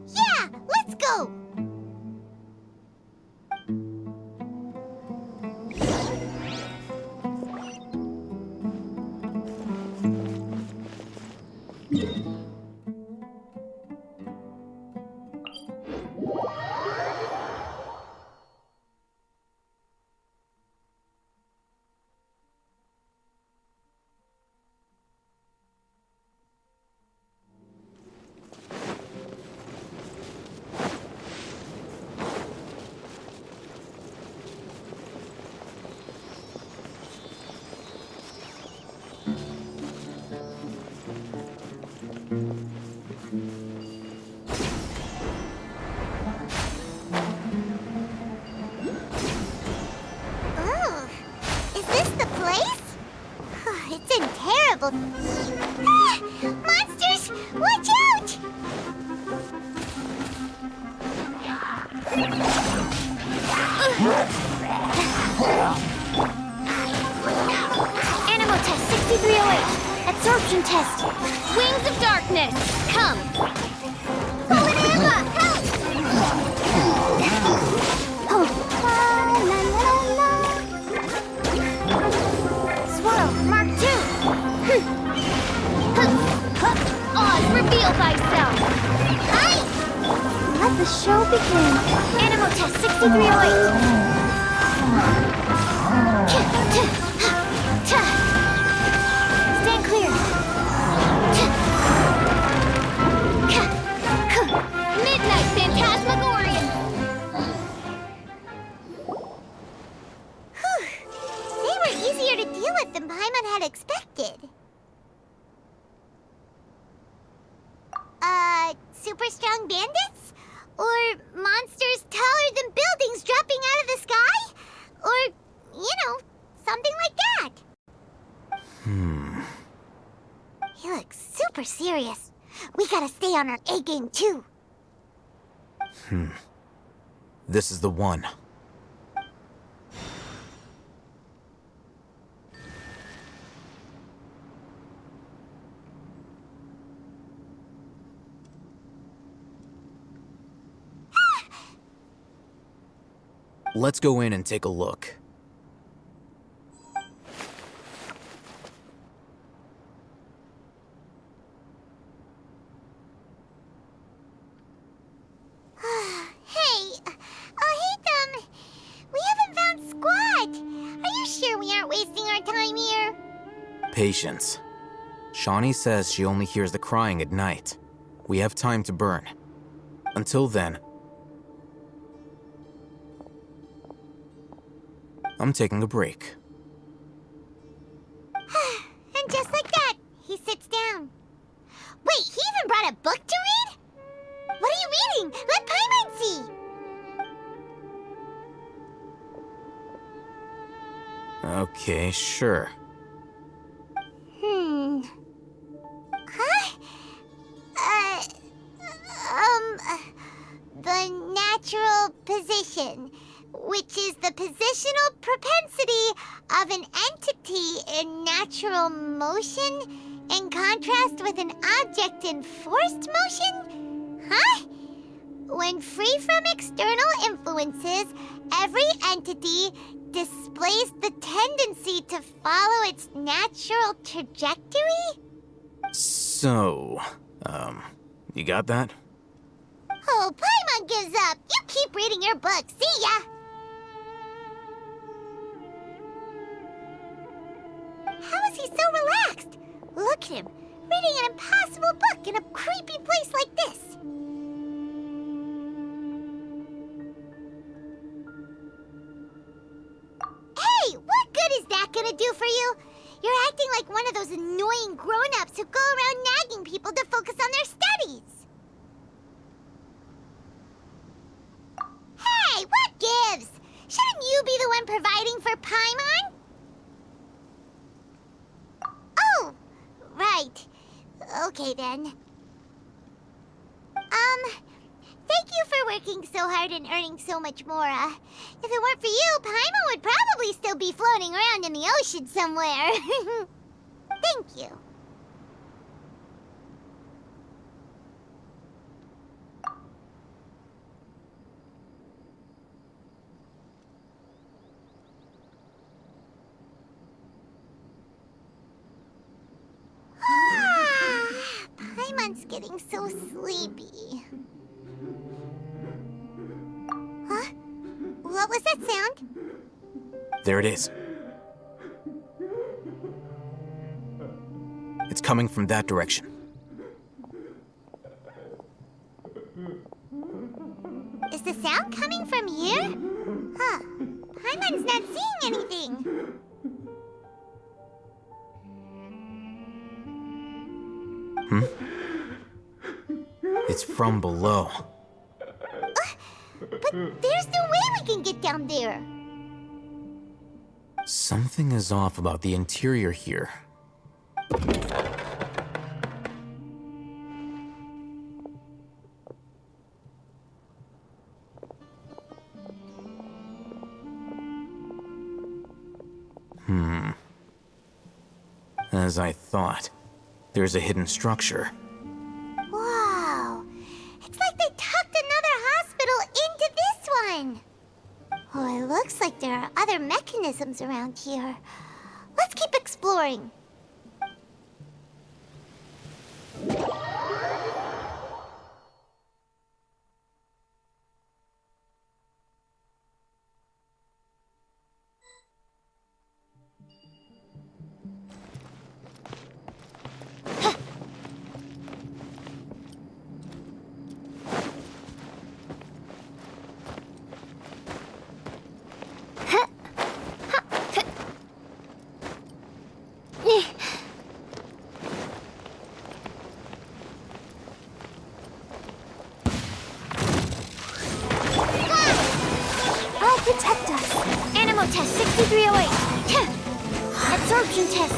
Yeah, let's go! Monsters! Watch out!
Animal test 6308. Absorption test. Wings of darkness. Come.
Emma, help!
Swirl, Mark 2. Oz, reveal thyself.
Hi!
Let the show begin. Animal test 6308. Stand clear. Midnight Phantasmagorian.
They were easier to deal with than Paimon had expected. Super strong bandits? Or monsters taller than buildings dropping out of the sky? Or, something like that. He looks super serious. We gotta stay on our A game too.
This is the one. Let's go in and take a look.
Hey, Hatham, we haven't found squat. Are you sure we aren't wasting our time here?
Patience. Shawnee says she only hears the crying at night. We have time to burn. Until then, I'm taking a break.
And just like that, he sits down. Wait, he even brought a book to read? What are you reading? Let Paimon see!
Okay, sure.
The natural position, which is the positional propensity of an entity in natural motion in contrast with an object in forced motion? Huh? When free from external influences, every entity displays the tendency to follow its natural trajectory?
So, you got that?
Oh, Paimon gives up. You keep reading your book. See ya! How is he so relaxed? Look at him, reading an impossible book in a creepy place like this. Hey, what good is that gonna do for you? You're acting like one of those annoying grown-ups who go around nagging people to focus on their studies. Hey, what gives? Shouldn't you be the one providing for Paimon? Oh, right. Okay then. Thank you for working so hard and earning so much more. If it weren't for you, Paimon would probably still be floating around in the ocean somewhere. Thank you. Paimon's getting so sleepy. Huh? What was that sound?
There it is. It's coming from that direction.
Is the sound coming from here? Huh. Paimon's not seeing anything.
It's from below.
But there's no way we can get down there.
Something is off about the interior here. As I thought, there's a hidden structure.
Wow. It's like they tucked another hospital into this one. Oh, it looks like there are other mechanisms around here. Let's keep exploring. Protect us. Animo test 6308. Absorption test.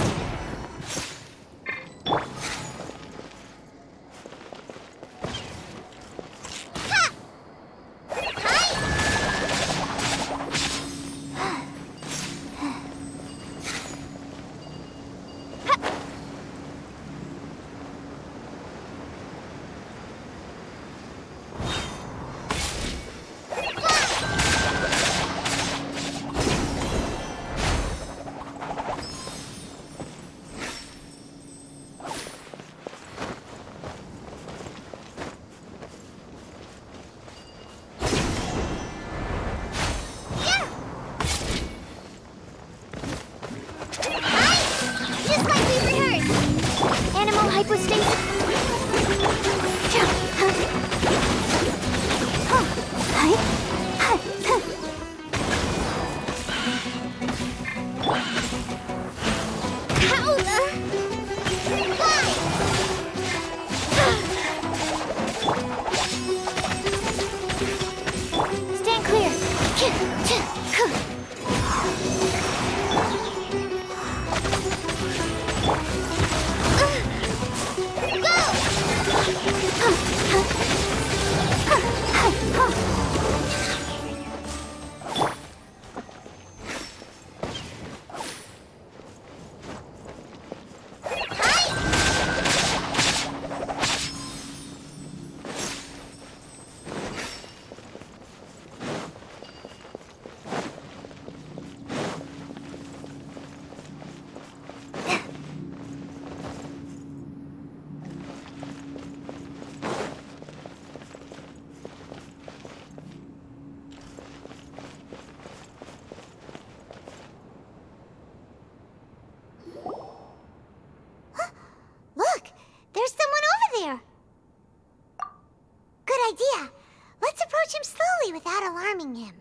without alarming him.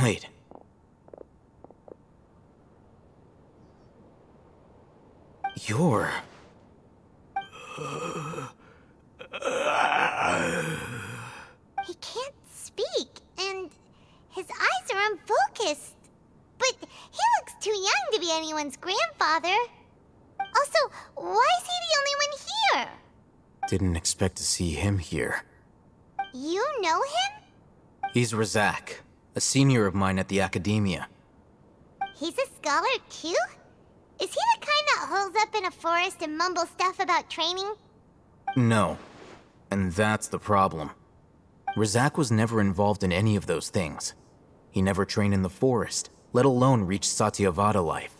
Wait. You're...
He can't speak, and his eyes are unfocused. But he looks too young to be anyone's grandfather. Also, why is he the only one here?
Didn't expect to see him here.
You know him?
He's Razak, a senior of mine at the Academia.
He's a scholar too? Is he the kind that holes up in a forest and mumbles stuff about training?
No. And that's the problem. Razak was never involved in any of those things. He never trained in the forest, let alone reach Satyavada life.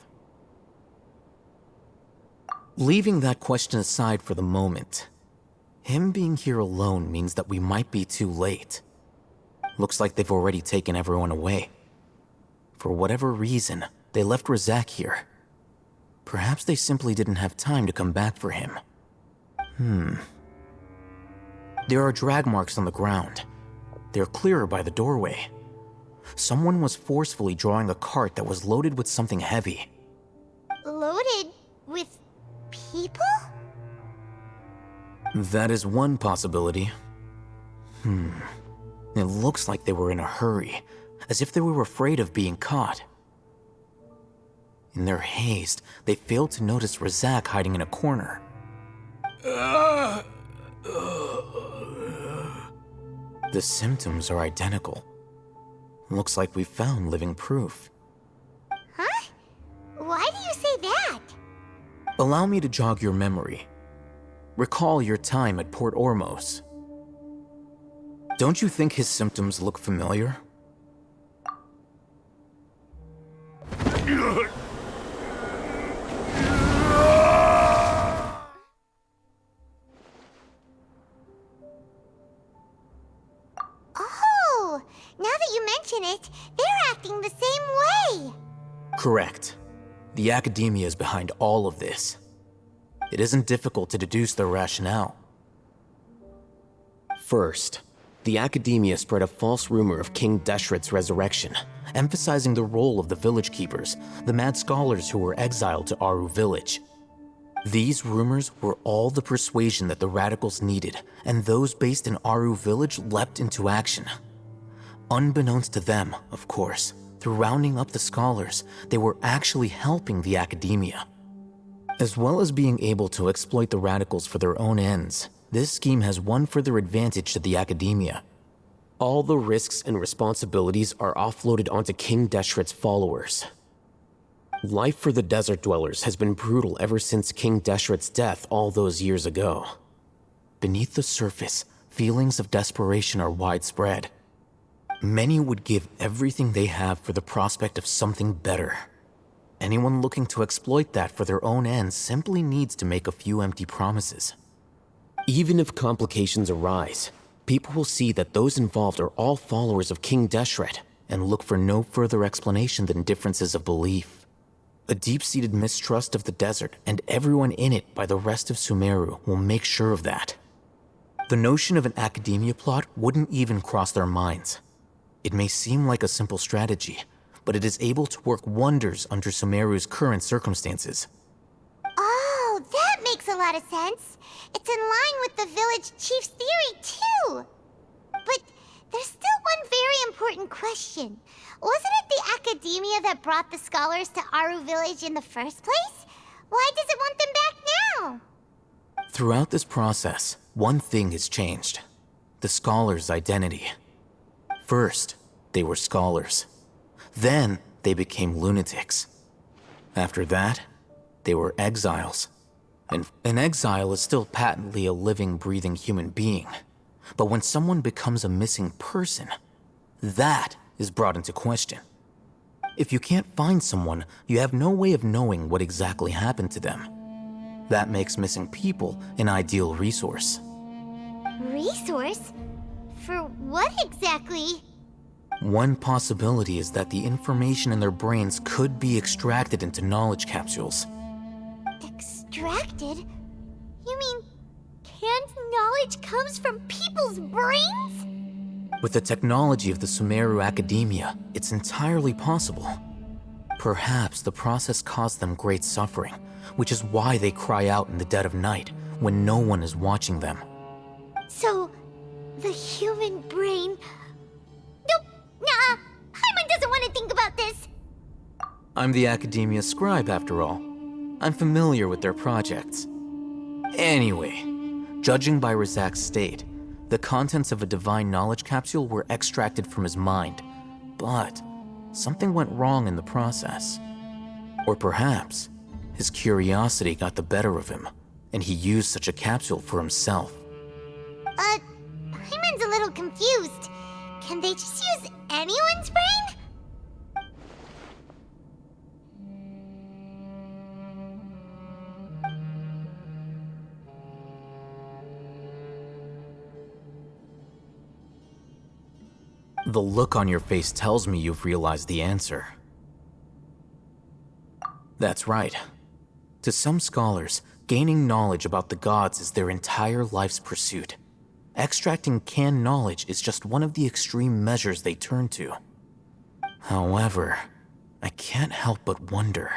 Leaving that question aside for the moment, him being here alone means that we might be too late. Looks like they've already taken everyone away. For whatever reason, they left Razak here. Perhaps they simply didn't have time to come back for him. There are drag marks on the ground. They're clearer by the doorway. Someone was forcefully drawing a cart that was loaded with something heavy.
Loaded with people?
That is one possibility. It looks like they were in a hurry, as if they were afraid of being caught. In their haste, they failed to notice Razak hiding in a corner. The symptoms are identical. Looks like we found living proof.
Huh? Why do you say that?
Allow me to jog your memory. Recall your time at Port Ormos. Don't you think his symptoms look familiar?
Oh, now that you mention it, they're acting the same way.
Correct. The Academia is behind all of this. It isn't difficult to deduce their rationale. First, the Academia spread a false rumor of King Deshret's resurrection, emphasizing the role of the village keepers, the mad scholars who were exiled to Aru village. These rumors were all the persuasion that the radicals needed, and those based in Aru village leapt into action. Unbeknownst to them, of course, through rounding up the scholars, they were actually helping the Academia. As well as being able to exploit the radicals for their own ends, this scheme has one further advantage to the Academia. All the risks and responsibilities are offloaded onto King Deshret's followers. Life for the desert dwellers has been brutal ever since King Deshret's death all those years ago. Beneath the surface, feelings of desperation are widespread. Many would give everything they have for the prospect of something better. Anyone looking to exploit that for their own ends simply needs to make a few empty promises. Even if complications arise, people will see that those involved are all followers of King Deshret and look for no further explanation than differences of belief. A deep-seated mistrust of the desert and everyone in it by the rest of Sumeru will make sure of that. The notion of an Academia plot wouldn't even cross their minds. It may seem like a simple strategy, but it is able to work wonders under Sumeru's current circumstances.
Oh, that makes a lot of sense. It's in line with the village chief's theory, too. But there's still one very important question. Wasn't it the Academia that brought the scholars to Aru village in the first place? Why does it want them back now?
Throughout this process, one thing has changed. The scholars' identity. First, they were scholars. Then, they became lunatics. After that, they were exiles. And an exile is still patently a living, breathing human being. But when someone becomes a missing person, that is brought into question. If you can't find someone, you have no way of knowing what exactly happened to them. That makes missing people an ideal resource.
Resource? For what exactly?
One possibility is that the information in their brains could be extracted into knowledge capsules.
Extracted? You mean canned knowledge comes from people's brains?
With the technology of the Sumeru Academia, it's entirely possible. Perhaps the process caused them great suffering, which is why they cry out in the dead of night when no one is watching them.
So, the human brain... Nope, nah, Paimon doesn't want to think about this.
I'm the Academia scribe, after all. I'm familiar with their projects. Anyway, judging by Razak's state, the contents of a divine knowledge capsule were extracted from his mind, but something went wrong in the process. Or perhaps his curiosity got the better of him, and he used such a capsule for himself.
Paimon's a little confused. Can they just use anyone's brain?
The look on your face tells me you've realized the answer. That's right. To some scholars, gaining knowledge about the gods is their entire life's pursuit. Extracting canned knowledge is just one of the extreme measures they turn to. However, I can't help but wonder,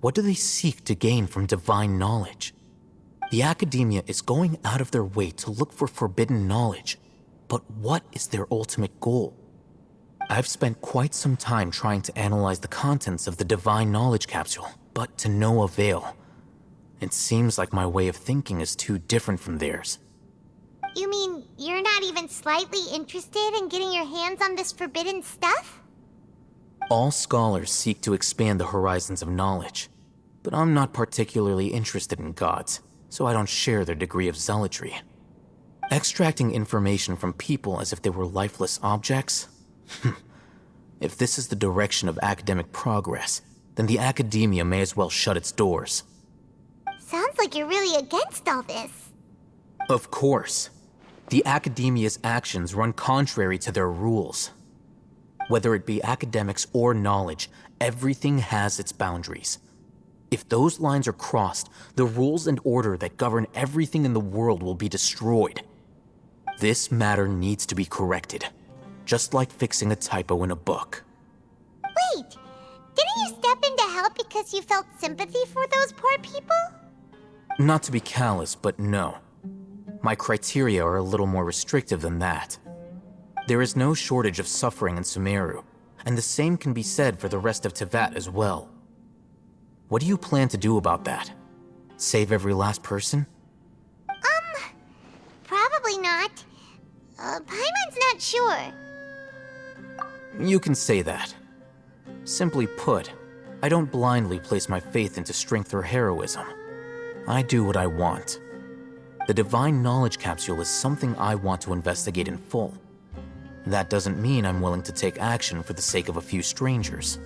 what do they seek to gain from divine knowledge? The Academia is going out of their way to look for forbidden knowledge, but what is their ultimate goal? I've spent quite some time trying to analyze the contents of the divine knowledge capsule, but to no avail. It seems like my way of thinking is too different from theirs.
You mean you're not even slightly interested in getting your hands on this forbidden stuff?
All scholars seek to expand the horizons of knowledge, but I'm not particularly interested in gods, so I don't share their degree of zealotry. Extracting information from people as if they were lifeless objects? If this is the direction of academic progress, then the Academia may as well shut its doors.
Sounds like you're really against all this.
Of course. The Academia's actions run contrary to their rules. Whether it be academics or knowledge, everything has its boundaries. If those lines are crossed, the rules and order that govern everything in the world will be destroyed. This matter needs to be corrected, just like fixing a typo in a book.
Wait, didn't you step in to help because you felt sympathy for those poor people?
Not to be callous, but no. My criteria are a little more restrictive than that. There is no shortage of suffering in Sumeru, and the same can be said for the rest of Teyvat as well. What do you plan to do about that? Save every last person?
Probably not. Paimon's not sure.
You can say that. Simply put, I don't blindly place my faith into strength or heroism. I do what I want. The divine knowledge capsule is something I want to investigate in full. That doesn't mean I'm willing to take action for the sake of a few strangers.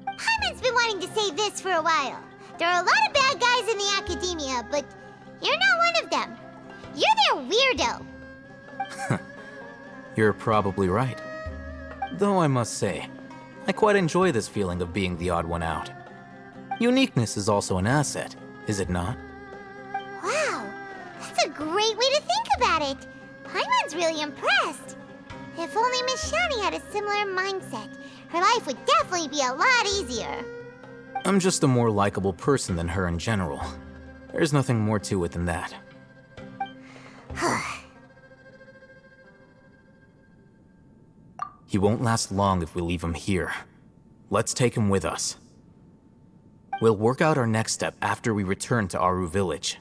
Paimon's been wanting to say this for a while. There are a lot of bad guys in the Academia, but you're not one of them. You're their weirdo.
You're probably right. Though I must say, I quite enjoy this feeling of being the odd one out. Uniqueness is also an asset, is it not?
Wow, that's a great way to think about it. Paimon's really impressed. If only Miss Shani had a similar mindset, her life would definitely be a lot easier.
I'm just a more likable person than her in general. There's nothing more to it than that. He won't last long if we leave him here. Let's take him with us. We'll work out our next step after we return to Aru Village.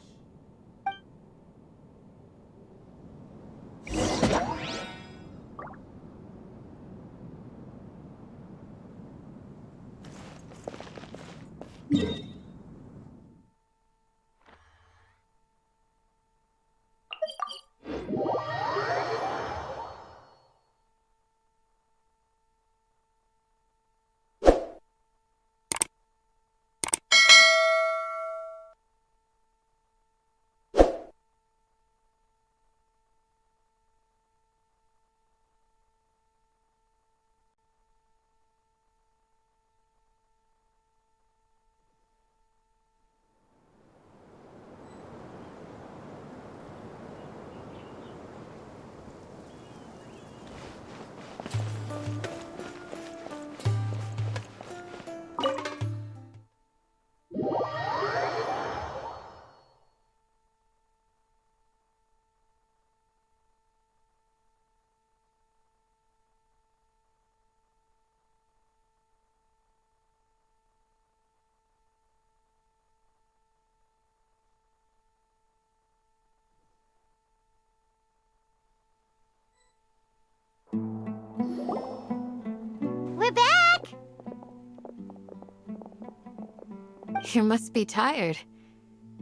You must be tired.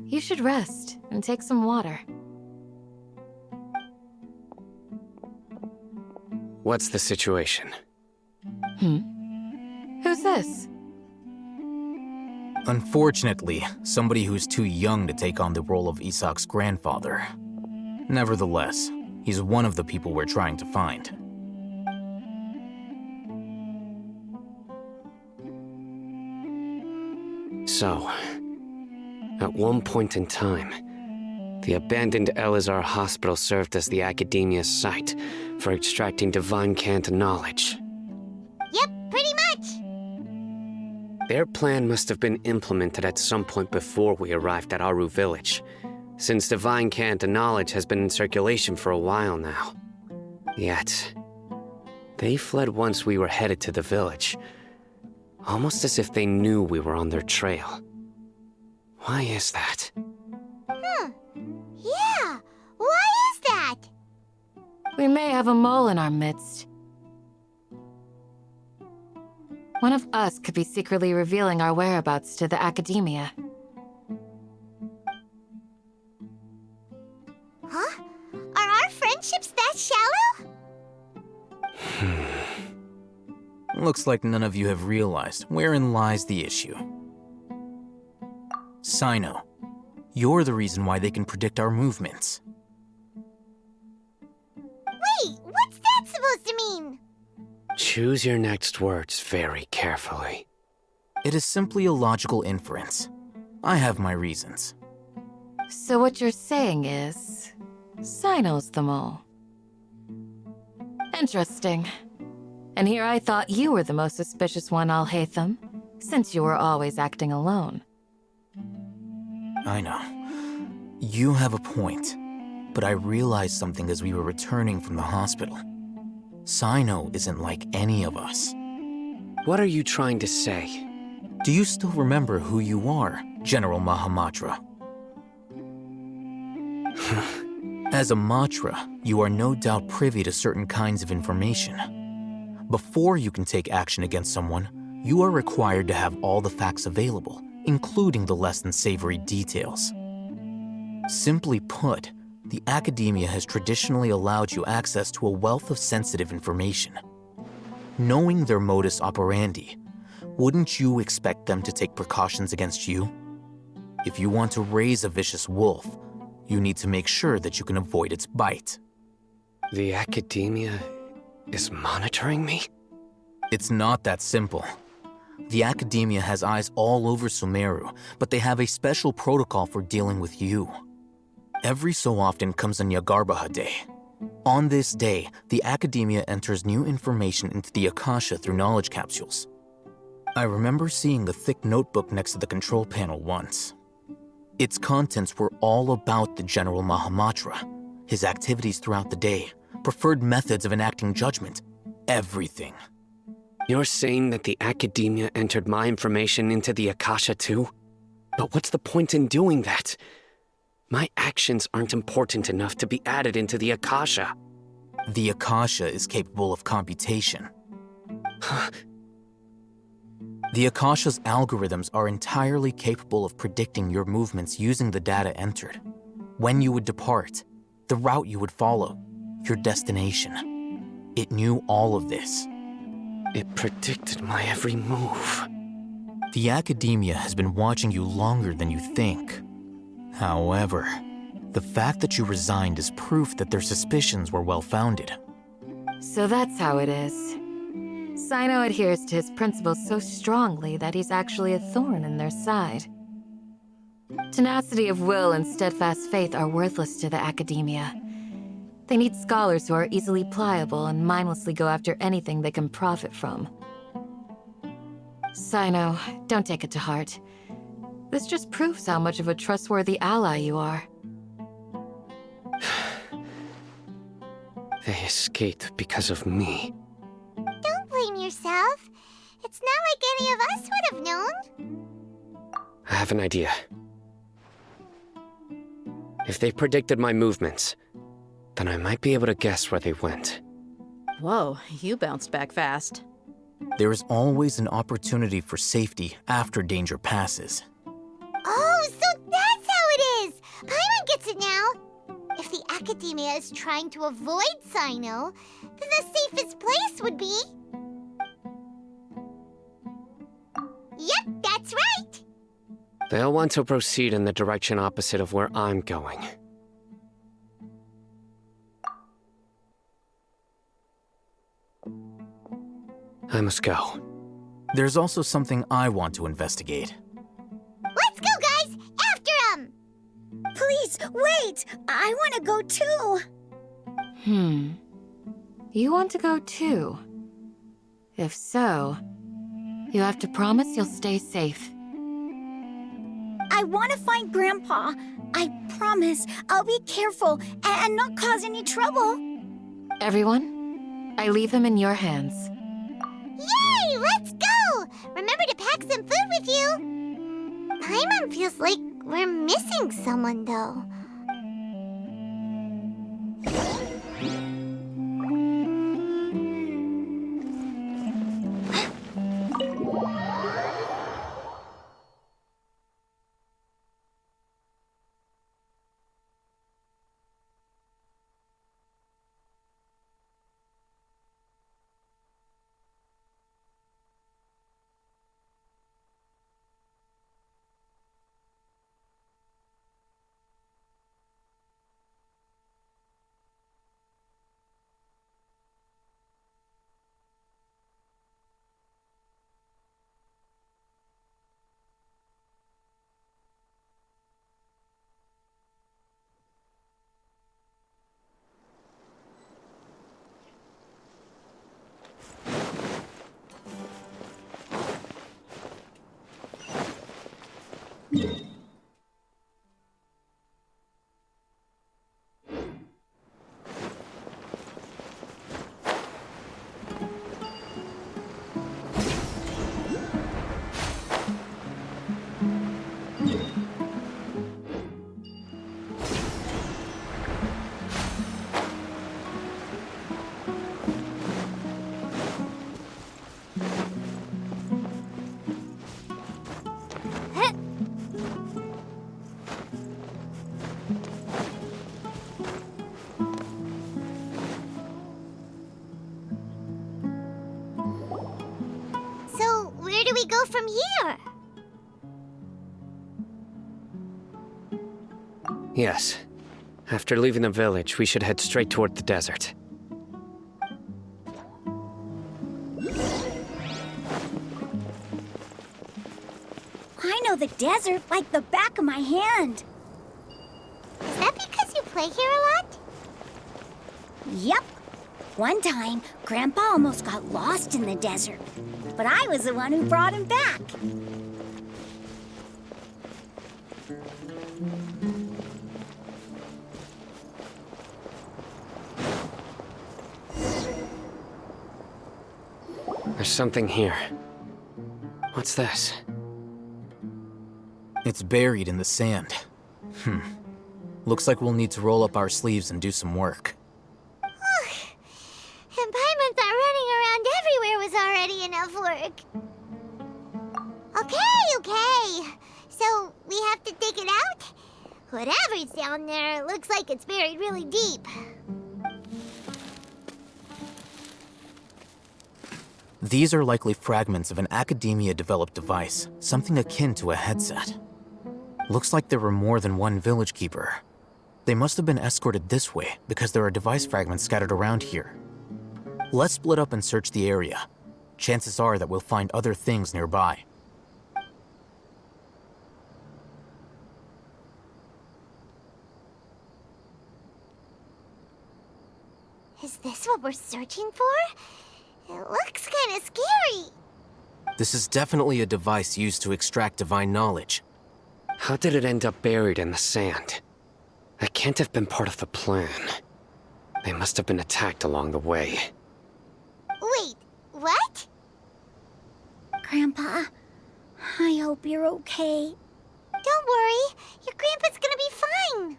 You should rest and take some water.
What's the situation?
Who's this?
Unfortunately, somebody who's too young to take on the role of Isak's grandfather. Nevertheless, he's one of the people we're trying to find.
So, at one point in time, the abandoned Eleazar hospital served as the Academia's site for extracting divine cant knowledge.
Yep, pretty much.
Their plan must have been implemented at some point before we arrived at Aru village, since divine cant knowledge has been in circulation for a while now. Yet, they fled once we were headed to the village, almost as if they knew we were on their trail. Why is that?
Yeah, why is that?
We may have a mole in our midst. One of us could be secretly revealing our whereabouts to the Academia.
Huh? Are our friendships that shallow?
Looks like none of you have realized wherein lies the issue. Sino, you're the reason why they can predict our movements.
Wait, what's that supposed to mean?
Choose your next words very carefully.
It is simply a logical inference. I have my reasons.
So what you're saying is, Sino's the mole. Interesting. And here I thought you were the most suspicious one, Alhaitham, since you were always acting alone.
I know. You have a point, but I realized something as we were returning from the hospital. Sino isn't like any of us.
What are you trying to say?
Do you still remember who you are, General Mahamatra? As a Matra, you are no doubt privy to certain kinds of information. Before you can take action against someone, you are required to have all the facts available, including the less than savory details. Simply put, the Academia has traditionally allowed you access to a wealth of sensitive information. Knowing their modus operandi, wouldn't you expect them to take precautions against you? If you want to raise a vicious wolf, you need to make sure that you can avoid its bite.
The Academia is monitoring me?
It's not that simple. The Academia has eyes all over Sumeru, but they have a special protocol for dealing with you. Every so often comes a Nyagarbaha Day. On this day, the Academia enters new information into the Akasha through knowledge capsules. I remember seeing a thick notebook next to the control panel once. Its contents were all about the General Mahamatra, his activities throughout the day, preferred methods of enacting judgment, everything.
You're saying that the Academia entered my information into the Akasha too? But what's the point in doing that? My actions aren't important enough to be added into the Akasha.
The Akasha is capable of computation. The Akasha's algorithms are entirely capable of predicting your movements using the data entered. When you would depart, the route you would follow, your destination. It knew all of this.
It predicted my every move.
The Academia has been watching you longer than you think. However, the fact that you resigned is proof that their suspicions were well-founded.
So that's how it is. Sino adheres to his principles so strongly that he's actually a thorn in their side. Tenacity of will and steadfast faith are worthless to the Academia. They need scholars who are easily pliable and mindlessly go after anything they can profit from. Sino, don't take it to heart. This just proves how much of a trustworthy ally you are.
They escaped because of me.
Don't blame yourself. It's not like any of us would have known.
I have an idea. If they predicted my movements, then I might be able to guess where they went.
Whoa, you bounced back fast.
There is always an opportunity for safety after danger passes.
Academia is trying to avoid Sino, then the safest place would be... Yep, that's right!
They'll want to proceed in the direction opposite of where I'm going. I must go.
There's also something I want to investigate.
Let's go, guys! After him!
Please, wait! I want to go too!
You want to go too? If so, you have to promise you'll stay safe.
I want to find Grandpa. I promise I'll be careful and not cause any trouble.
Everyone, I leave him in your hands.
Yay! Let's go! Remember to pack some food with you! Paimon feels like we're missing someone, though. We go from here?
Yes. After leaving the village, we should head straight toward the desert.
I know the desert like the back of my hand.
Is that because you play here a lot?
Yep. One time, Grandpa almost got lost in the desert, but I was the one who brought him back.
There's something here. What's this?
It's buried in the sand. Looks like we'll need to roll up our sleeves and do some work.
And Paimon thought running around everywhere was already enough work. Okay. So, we have to dig it out? Whatever's down there, it looks like it's buried really deep.
These are likely fragments of an Academia-developed device, something akin to a headset. Looks like there were more than one village keeper. They must have been escorted this way because there are device fragments scattered around here. Let's split up and search the area. Chances are that we'll find other things nearby.
Is this what we're searching for? It looks kind of scary.
This is definitely a device used to extract divine knowledge.
How did it end up buried in the sand? That can't have been part of the plan. They must have been attacked along the way.
Wait, what?
Grandpa, I hope you're okay.
Don't worry, your grandpa's gonna be fine.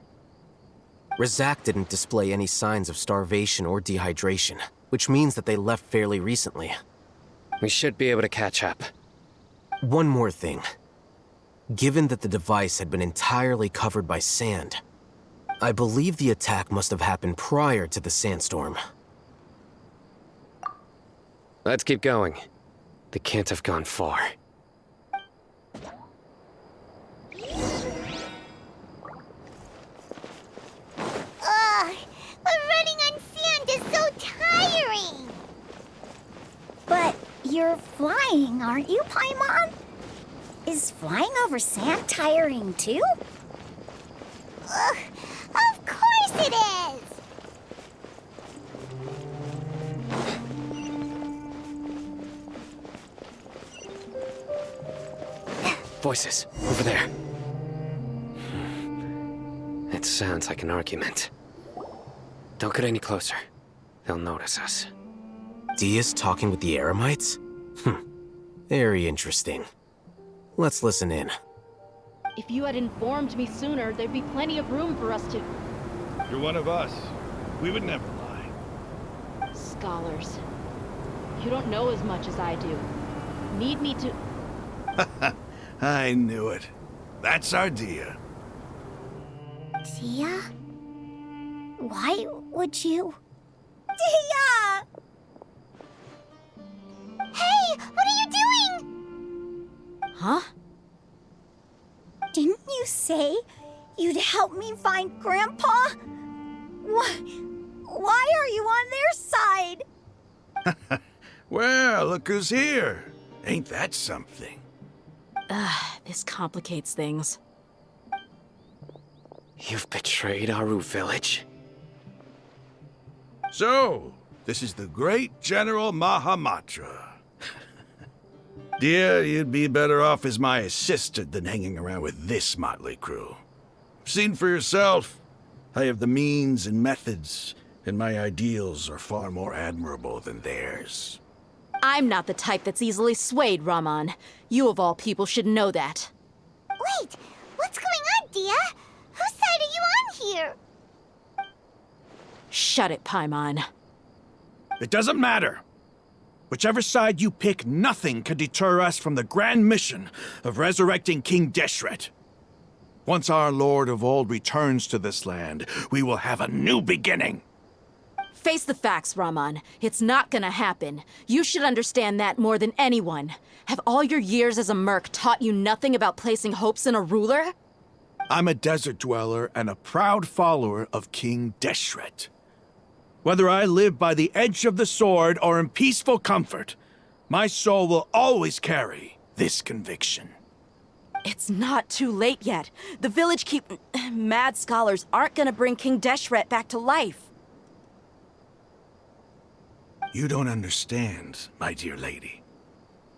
Razak didn't display any signs of starvation or dehydration, which means that they left fairly recently.
We should be able to catch up.
One more thing. Given that the device had been entirely covered by sand, I believe the attack must have happened prior to the sandstorm.
Let's keep going. They can't have gone far.
Ugh, but running on sand is so tiring.
But you're flying, aren't you, Paimon? Is flying over sand tiring too?
Ugh, of course it is.
Voices, over there. It sounds like an argument. Don't get any closer. They'll notice us.
Dia's talking with the Eremites? Very interesting. Let's listen in.
If you had informed me sooner, there'd be plenty of room for us to...
You're one of us. We would never lie.
Scholars. You don't know as much as I do. Need me to...
I knew it. That's our Dia.
Dia? Why would you... Dia!
Hey, what are you doing?
Huh?
Didn't you say you'd help me find Grandpa? Why are you on their side?
Well, look who's here. Ain't that something?
This complicates things.
You've betrayed Aru village?
So, this is the great General Mahamatra. Dear, you'd be better off as my assistant than hanging around with this motley crew. Seen for yourself. I have the means and methods, and my ideals are far more admirable than theirs.
I'm not the type that's easily swayed, Raman. You of all people should know that.
Wait, what's going on, Dia? Whose side are you on here?
Shut it, Paimon.
It doesn't matter. Whichever side you pick, nothing can deter us from the grand mission of resurrecting King Deshret. Once our Lord of Old returns to this land, we will have a new beginning.
Face the facts, Raman. It's not gonna happen. You should understand that more than anyone. Have all your years as a merc taught you nothing about placing hopes in a ruler?
I'm a desert dweller and a proud follower of King Deshret. Whether I live by the edge of the sword or in peaceful comfort, my soul will always carry this conviction.
It's not too late yet. The village mad scholars aren't gonna bring King Deshret back to life.
You don't understand, my dear lady.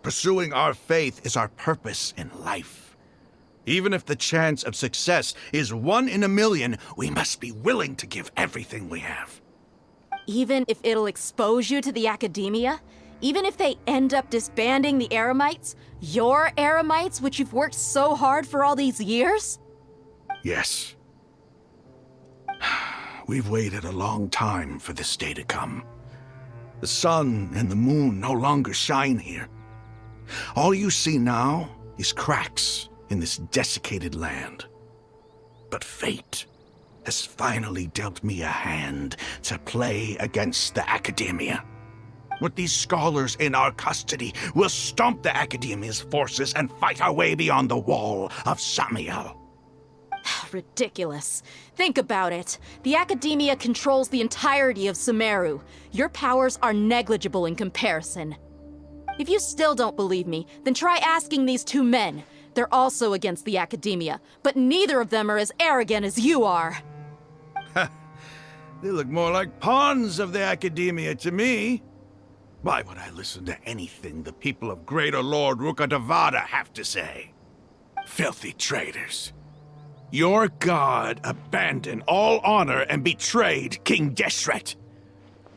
Pursuing our faith is our purpose in life. Even if the chance of success is 1 in a million, we must be willing to give everything we have.
Even if it'll expose you to the academia? Even if they end up disbanding the Eremites? Your Eremites, which you've worked so hard for all these years?
Yes. We've waited a long time for this day to come. The sun and the moon no longer shine here. All you see now is cracks in this desiccated land. But fate has finally dealt me a hand to play against the Academia. With these scholars in our custody, we'll stomp the Academia's forces and fight our way beyond the wall of Samiel.
Ridiculous. Think about it. The Academia controls the entirety of Sumeru. Your powers are negligible in comparison. If you still don't believe me, then try asking these 2 men. They're also against the Academia, but neither of them are as arrogant as you are.
They look more like pawns of the Academia to me. Why would I listen to anything the people of Greater Lord Rukkhadevada have to say? Filthy traitors. Your god abandoned all honor and betrayed King Deshret.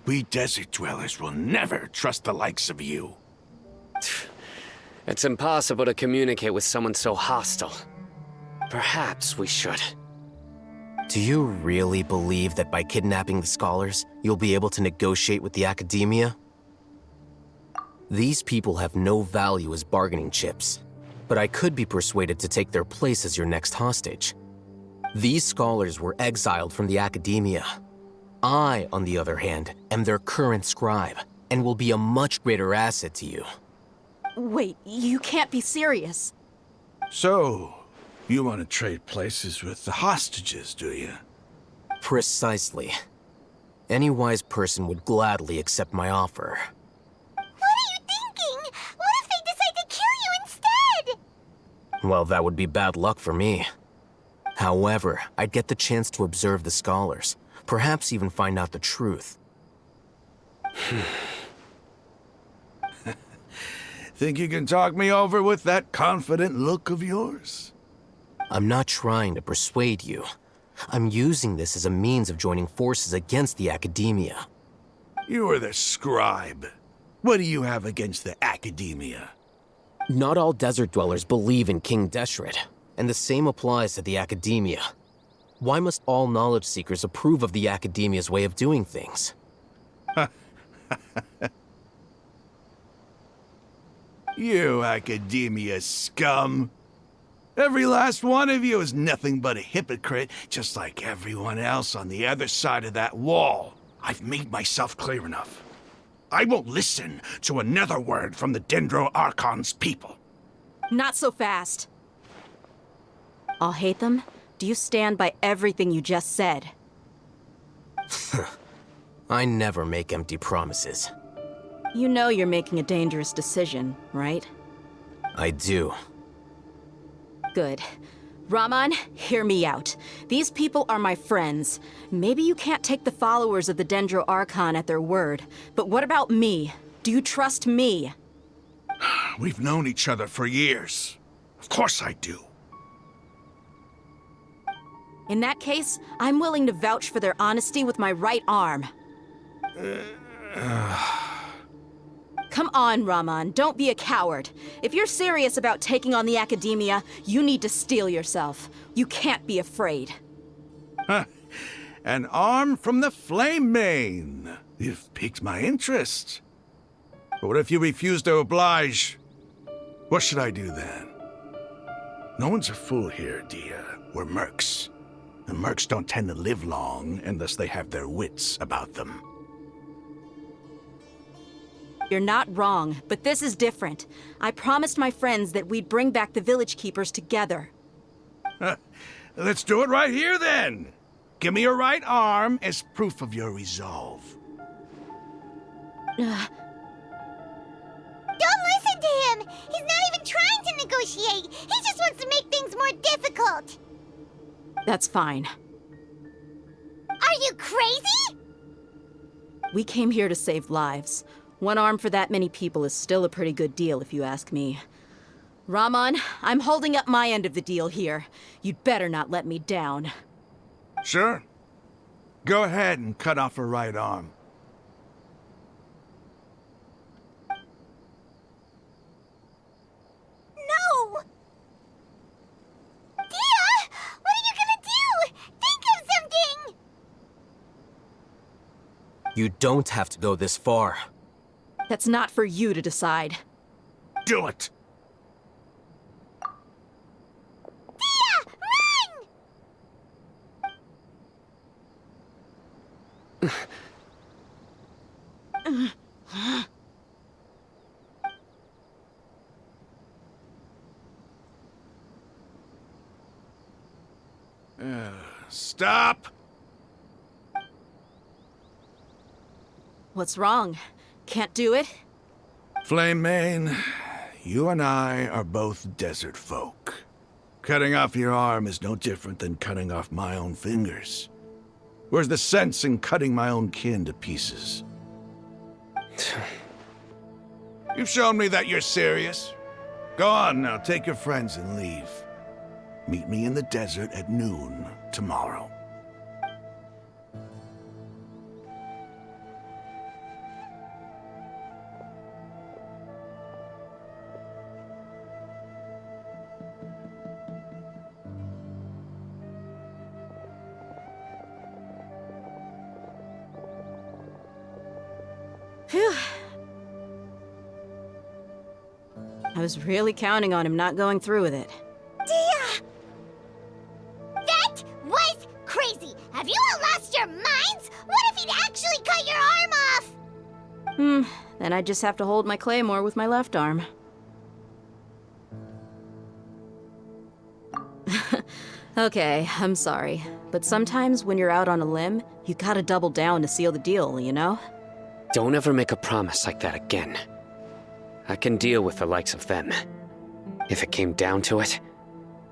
We desert dwellers will never trust the likes of you.
It's impossible to communicate with someone so hostile. Perhaps we should.
Do you really believe that by kidnapping the scholars, you'll be able to negotiate with the Academia? These people have no value as bargaining chips, but I could be persuaded to take their place as your next hostage. These scholars were exiled from the academia. I, on the other hand, am their current scribe, and will be a much greater asset to you.
Wait, you can't be serious.
So, you want to trade places with the hostages, do you?
Precisely. Any wise person would gladly accept my offer.
What are you thinking? What if they decide to kill you instead?
Well, that would be bad luck for me. However, I'd get the chance to observe the scholars, perhaps even find out the truth.
Think you can talk me over with that confident look of yours?
I'm not trying to persuade you. I'm using this as a means of joining forces against the academia.
You are the scribe. What do you have against the academia?
Not all desert dwellers believe in King Deshret, and the same applies to the academia. Why must all knowledge seekers approve of the academia's way of doing things?
You academia scum. Every last one of you is nothing but a hypocrite, just like everyone else on the other side of that wall. I've made myself clear enough. I won't listen to another word from the Dendro Archon's people.
Not so fast. I'll hate them. Do you stand by everything you just said?
I never make empty promises.
You know you're making a dangerous decision, right?
I do.
Good. Rahman, hear me out. These people are my friends. Maybe you can't take the followers of the Dendro Archon at their word, but what about me? Do you trust me?
We've known each other for years. Of course I do.
In that case, I'm willing to vouch for their honesty with my right arm. Come on, Rahman, don't be a coward. If you're serious about taking on the academia, you need to steel yourself. You can't be afraid.
An arm from the Flame Mane. You've piqued my interest. But what if you refuse to oblige? What should I do then? No one's a fool here, Dia. We're mercs. And mercs don't tend to live long unless they have their wits about them.
You're not wrong, but this is different. I promised my friends that we'd bring back the village keepers together.
Let's do it right here, then. Give me your right arm as proof of your resolve.
Don't listen to him! He's not even trying to negotiate! He just wants to make things more difficult!
That's fine.
Are you crazy?
We came here to save lives. One arm for that many people is still a pretty good deal, if you ask me. Rahman, I'm holding up my end of the deal here. You'd better not let me down.
Sure. Go ahead and cut off her right arm.
No! Dia! What are you gonna do? Think of something!
You don't have to go this far.
That's not for you to decide.
Do it!
Dia!
Run! Stop!
What's wrong? Can't do it?
Flame Mane, you and I are both desert folk. Cutting off your arm is no different than cutting off my own fingers. Where's the sense in cutting my own kin to pieces? You've shown me that you're serious. Go on now, take your friends and leave. Meet me in the desert at noon tomorrow.
Phew. I was really counting on him not going through with it.
Dia! That crazy! Have you all lost your minds? What if he'd actually cut your arm off?
Then I just have to hold my claymore with my left arm. Okay, I'm sorry. But sometimes when you're out on a limb, you gotta double down to seal the deal, you know?
Don't ever make a promise like that again. I can deal with the likes of them. If it came down to it,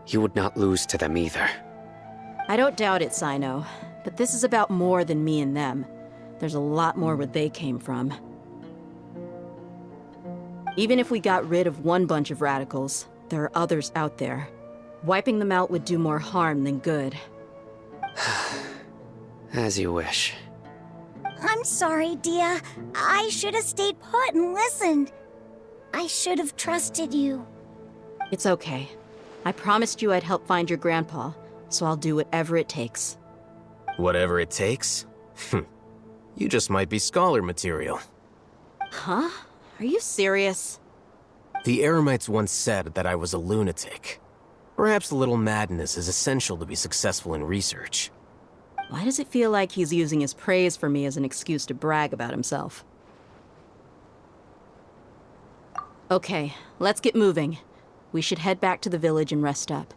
you would not lose to them either.
I don't doubt it, Sino. But this is about more than me and them. There's a lot more where they came from. Even if we got rid of one bunch of radicals, there are others out there. Wiping them out would do more harm than good.
As you wish.
I'm sorry, Dia. I should have stayed put and listened. I should have trusted you.
It's okay. I promised you I'd help find your grandpa, so I'll do whatever it takes.
Whatever it takes? You just might be scholar material.
Huh? Are you serious?
The Eremites once said that I was a lunatic. Perhaps a little madness is essential to be successful in research.
Why does it feel like he's using his praise for me as an excuse to brag about himself? Okay, let's get moving. We should head back to the village and rest up.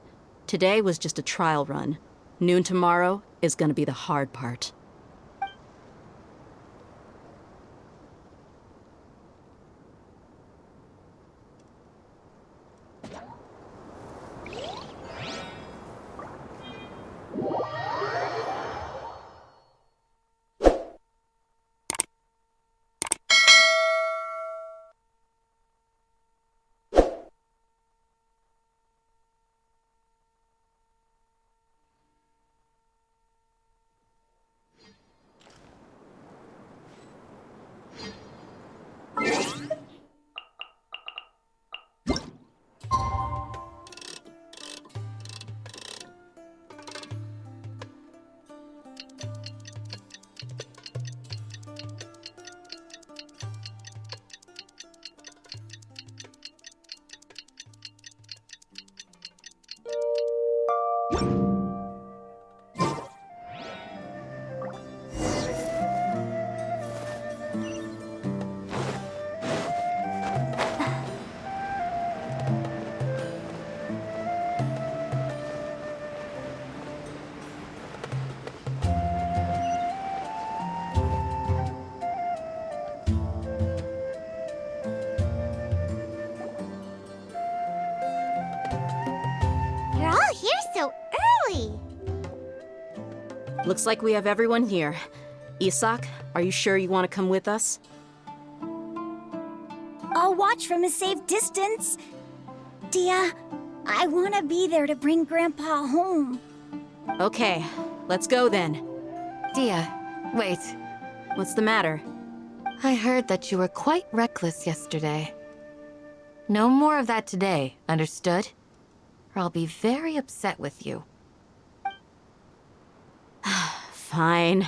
Today was just a trial run. Noon tomorrow is gonna be the hard part.
You're all here so early.
Looks like we have everyone here. Isak, are you sure you want to come with us?
I'll watch from a safe distance. Dia, I want to be there to bring Grandpa home.
Okay, let's go then.
Dia, wait.
What's the matter?
I heard that you were quite reckless yesterday. No more of that today, understood? Or I'll be very upset with you.
Fine.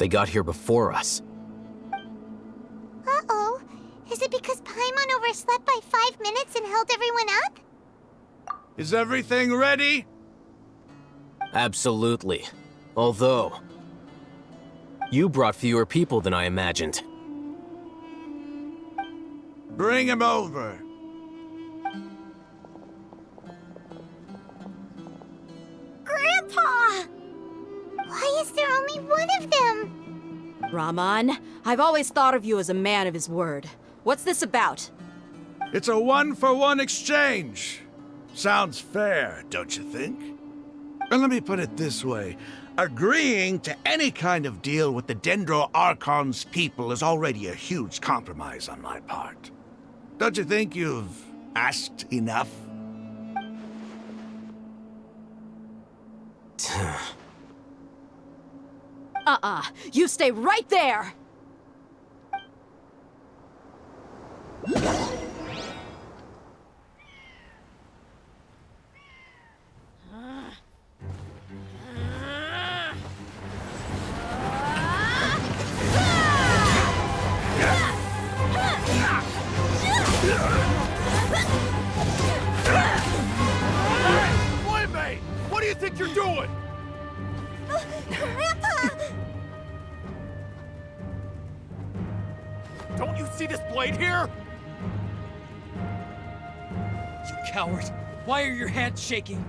They got here before us.
Uh-oh. Is it because Paimon overslept by 5 minutes and held everyone up?
Is everything ready?
Absolutely. Although, you brought fewer people than I imagined.
Bring him over.
Grandpa! Why is there only one of them?
Rahman, I've always thought of you as a man of his word. What's this about?
It's a one-for-one exchange. Sounds fair, don't you think? And let me put it this way. Agreeing to any kind of deal with the Dendro Archon's people is already a huge compromise on my part. Don't you think you've asked enough?
You stay right there!
Playmate! What do you think you're doing?
Grandpa!
Don't you see this blade here?
You coward! Why are your hands shaking?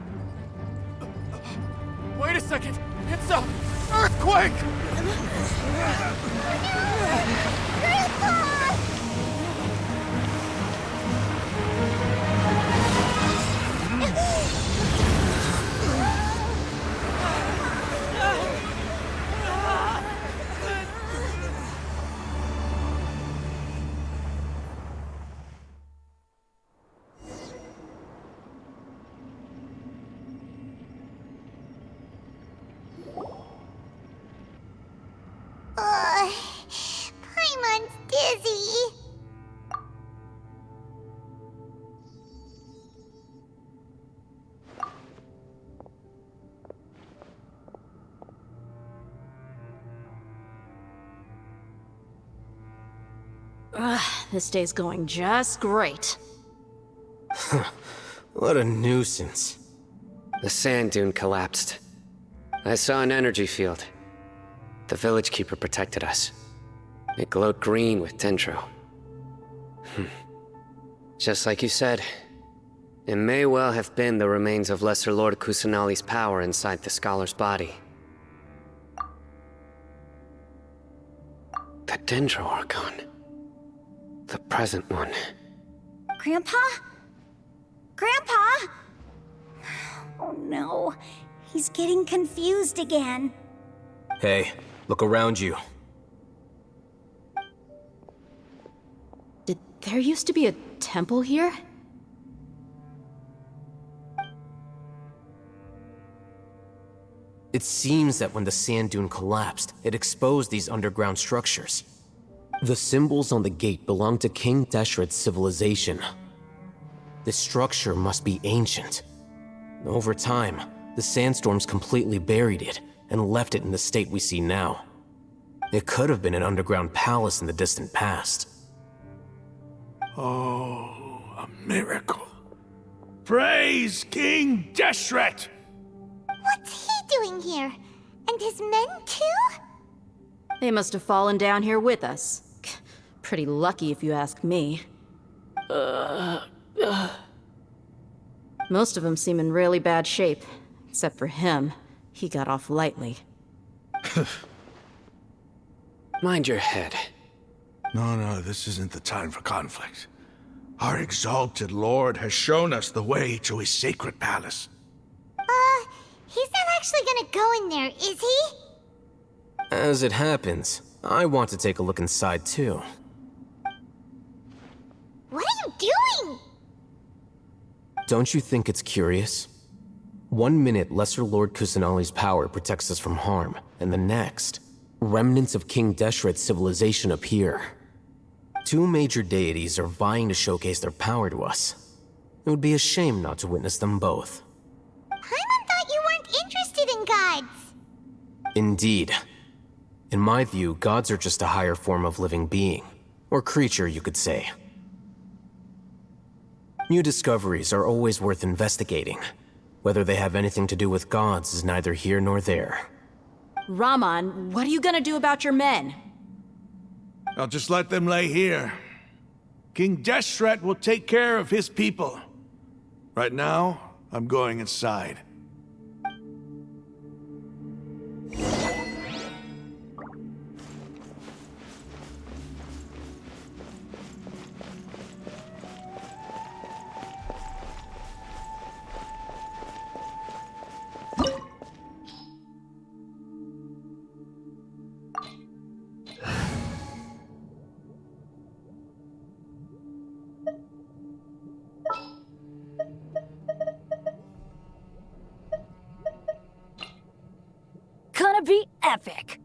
Wait a second! It's a earthquake!
Grandpa! Paimon's dizzy.
This day's going just great.
What a nuisance.
The sand dune collapsed. I saw an energy field. The village keeper protected us. It glowed green with dendro. Just like you said, it may well have been the remains of Lesser Lord Kusanali's power inside the scholar's body. The Dendro Archon. The present one.
Grandpa? Grandpa? Oh no, he's getting confused again.
Hey, look around you.
Did there used to be a temple here?
It seems that when the sand dune collapsed, it exposed these underground structures. The symbols on the gate belong to King Deshret's civilization. This structure must be ancient. Over time, the sandstorms completely buried it and left it in the state we see now. It could have been an underground palace in the distant past.
Oh, a miracle. Praise King Deshret!
What's he doing here? And his men too?
They must have fallen down here with us. Pretty lucky if you ask me. Most of them seem in really bad shape. Except for him. He got off lightly.
Mind your head.
No, this isn't the time for conflict. Our exalted lord has shown us the way to his sacred palace.
He's not actually gonna go in there, is he?
As it happens, I want to take a look inside too.
What are you doing?
Don't you think it's curious? 1 minute, Lesser Lord Kusanali's power protects us from harm, and the next, remnants of King Deshret's civilization appear. 2 major deities are vying to showcase their power to us. It would be a shame not to witness them both.
Paimon thought you weren't interested in gods.
Indeed. In my view, gods are just a higher form of living being, or creature, you could say. New discoveries are always worth investigating. Whether they have anything to do with gods is neither here nor there.
Rahman, what are you gonna do about your men?
I'll just let them lay here. King Deshret will take care of his people. Right now, I'm going inside.
Gonna be epic.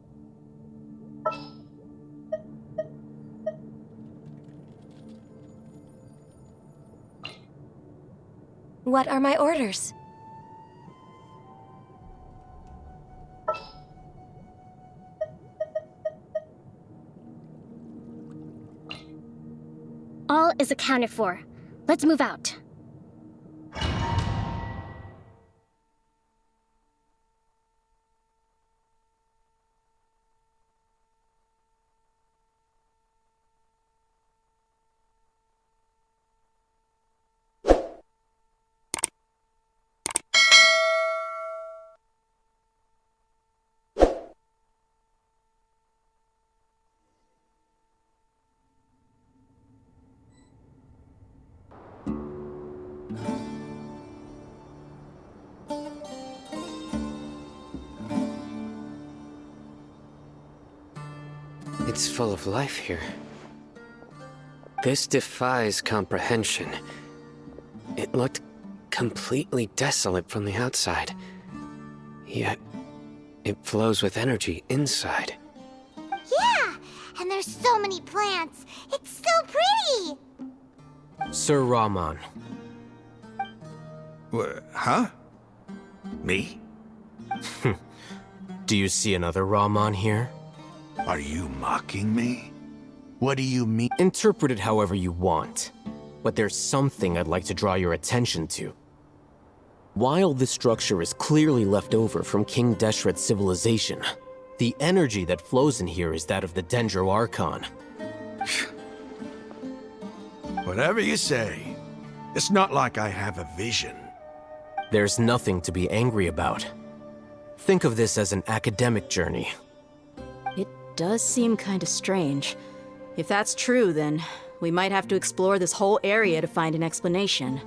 What are my orders?
All is accounted for. Let's move out.
It's full of life here. This defies comprehension. It looked completely desolate from the outside. Yet, it flows with energy inside.
Yeah! And there's so many plants. It's so pretty!
Sir Rahman.
Huh? Me?
Do you see another Rahman here?
Are you mocking me? What do you mean?
Interpret it however you want. But there's something I'd like to draw your attention to. While this structure is clearly left over from King Deshret's civilization, the energy that flows in here is that of the Dendro Archon.
Whatever you say. It's not like I have a vision.
There's nothing to be angry about. Think of this as an academic journey.
It does seem kind of strange. If that's true, then we might have to explore this whole area to find an explanation.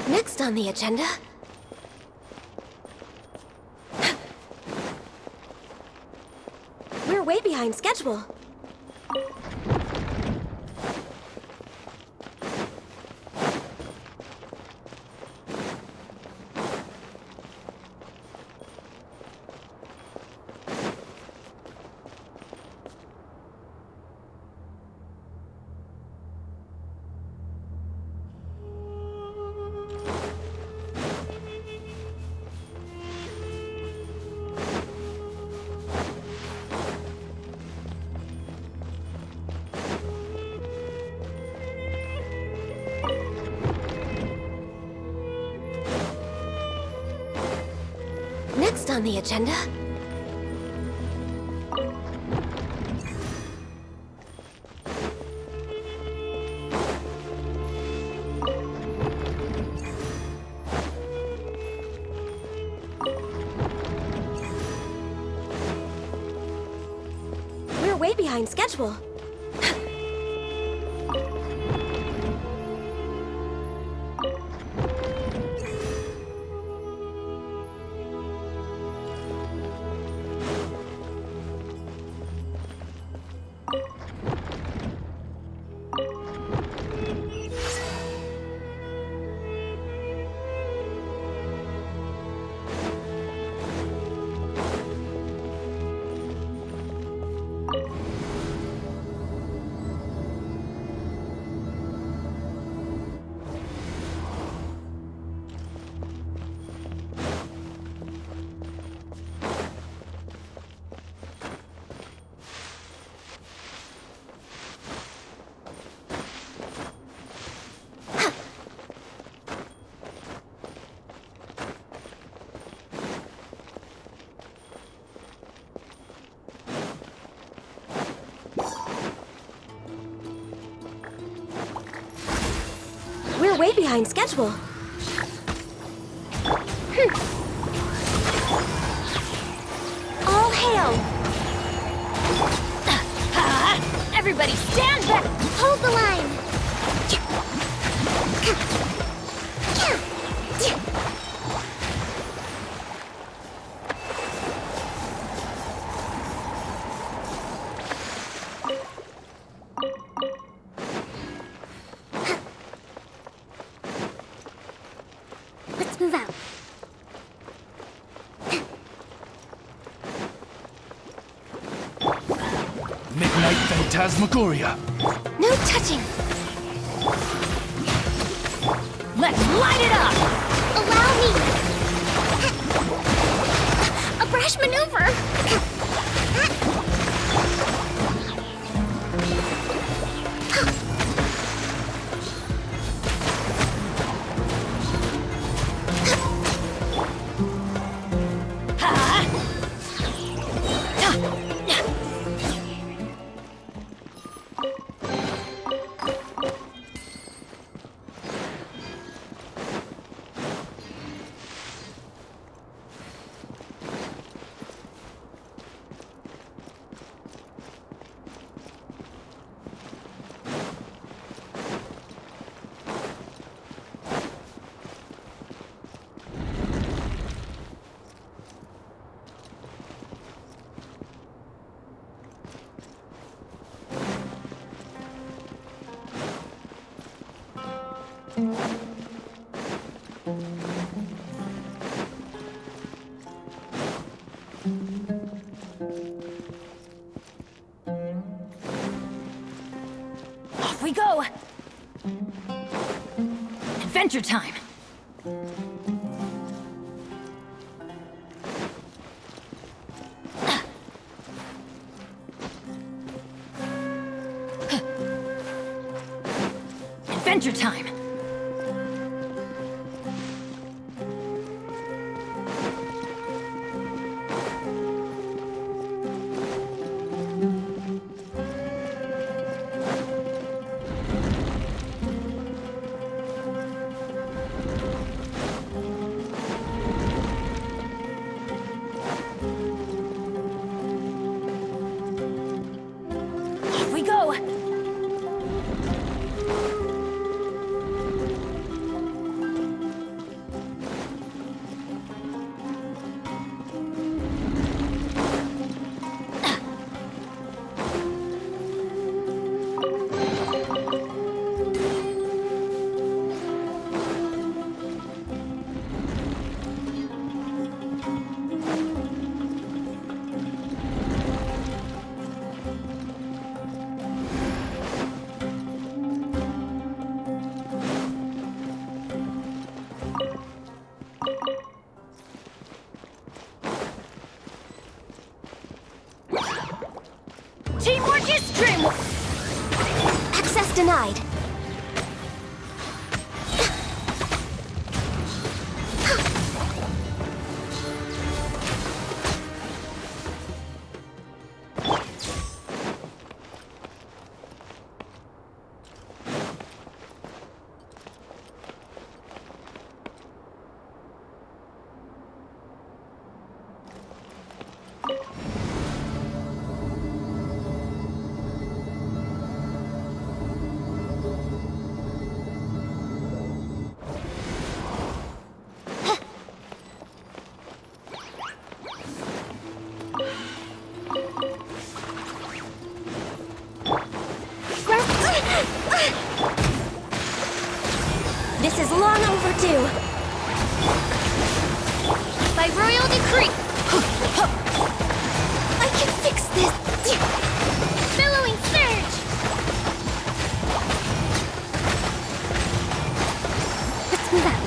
Next on the agenda... We're way behind schedule. Next on the agenda... We're way behind schedule.
way behind schedule. All hail!
Everybody stand back!
Hold the line!
Let's move out.
Midnight Phantasmagoria.
No touching!
Let's light it up!
Allow me!
A brash maneuver!
Off we go! Adventure time! Adventure time! Off we go! Teamwork is strength!
Access denied. This is long overdue.
By royal decree!
I can fix this.
Billowing surge!
Let's move out.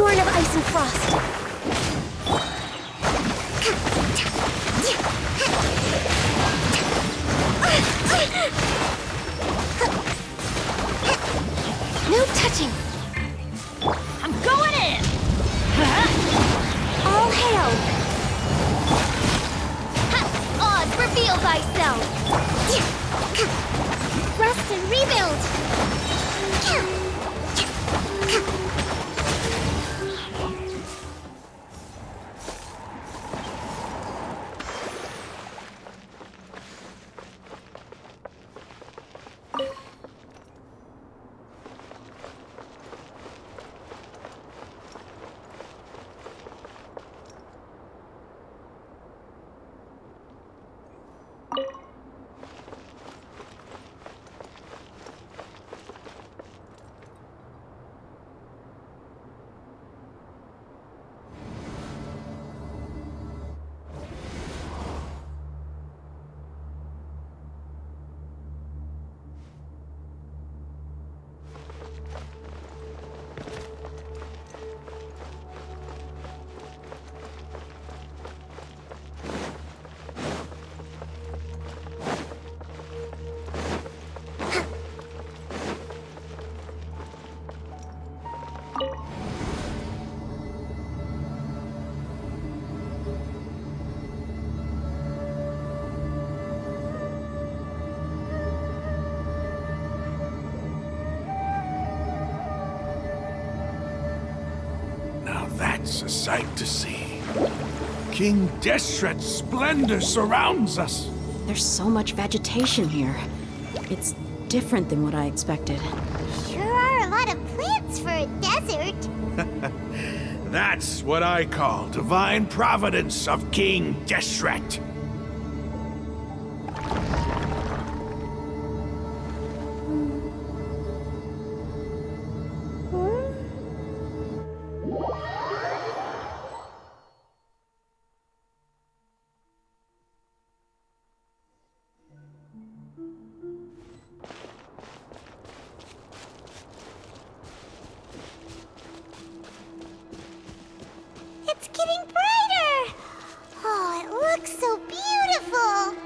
born of ice and frost. No touching.
I'm going in!
All hail. Oz, reveal thyself. Rest and rebuild.
That's a sight to see. King Deshret's splendor surrounds us.
There's so much vegetation here. It's different than what I expected.
Sure are a lot of plants for a desert.
That's what I call divine providence of King Deshret.
It's getting brighter! Oh, it looks so beautiful!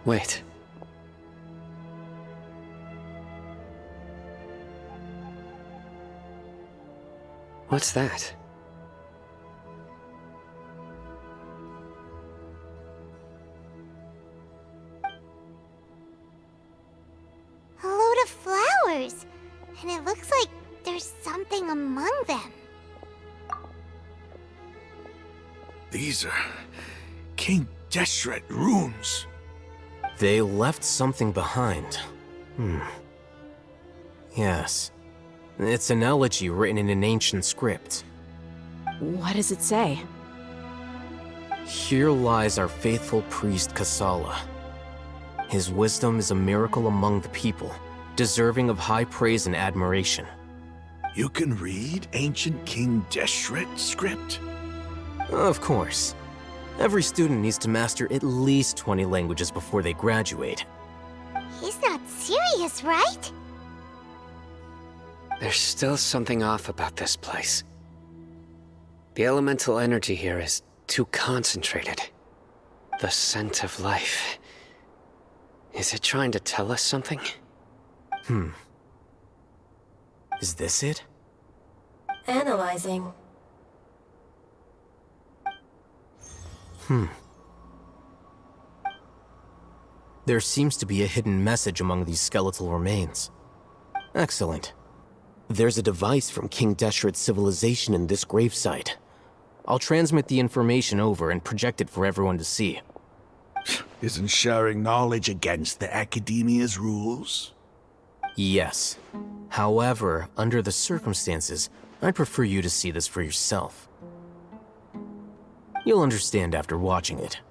Wait. What's that?
A load of flowers. And it looks like there's something among them.
These are King Deshret runes.
They left something behind. Yes. It's an elegy written in an ancient script.
What does it say?
Here lies our faithful priest Kasala. His wisdom is a miracle among the people, deserving of high praise and admiration.
You can read ancient King Deshret script?
Of course. Every student needs to master at least 20 languages before they graduate.
He's not serious, right?
There's still something off about this place. The elemental energy here is too concentrated. The scent of life. Is it trying to tell us something?
Is this it?
Analyzing.
There seems to be a hidden message among these skeletal remains. Excellent. There's a device from King Deshret's civilization in this gravesite. I'll transmit the information over and project it for everyone to see.
Isn't sharing knowledge against the Academia's rules?
Yes. However, under the circumstances, I'd prefer you to see this for yourself. You'll understand after watching it.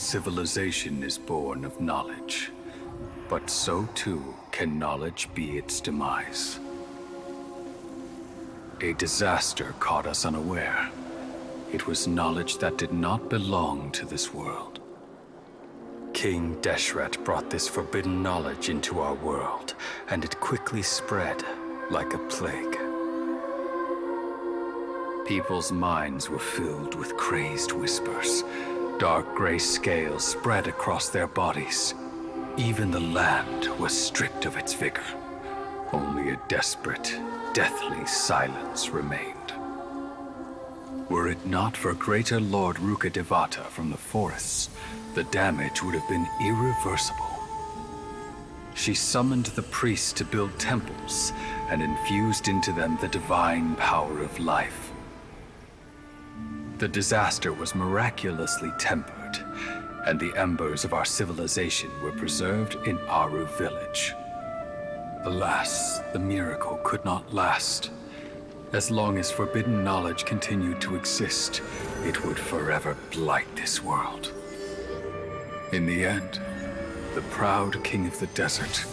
civilization is born of knowledge, but so too can knowledge be its demise. A disaster caught us unaware. It was knowledge that did not belong to this world. King Deshret brought this forbidden knowledge into our world, and it quickly spread like a plague. People's minds were filled with crazed whispers. Dark gray scales spread across their bodies. Even the land was stripped of its vigor. Only a desperate, deathly silence remained. Were it not for greater Lord Rukkhadevata from the forests, the damage would have been irreversible. She summoned the priests to build temples and infused into them the divine power of life. The disaster was miraculously tempered, and the embers of our civilization were preserved in Aru village. Alas, the miracle could not last. As long as forbidden knowledge continued to exist, it would forever blight this world. In the end, the proud king of the desert,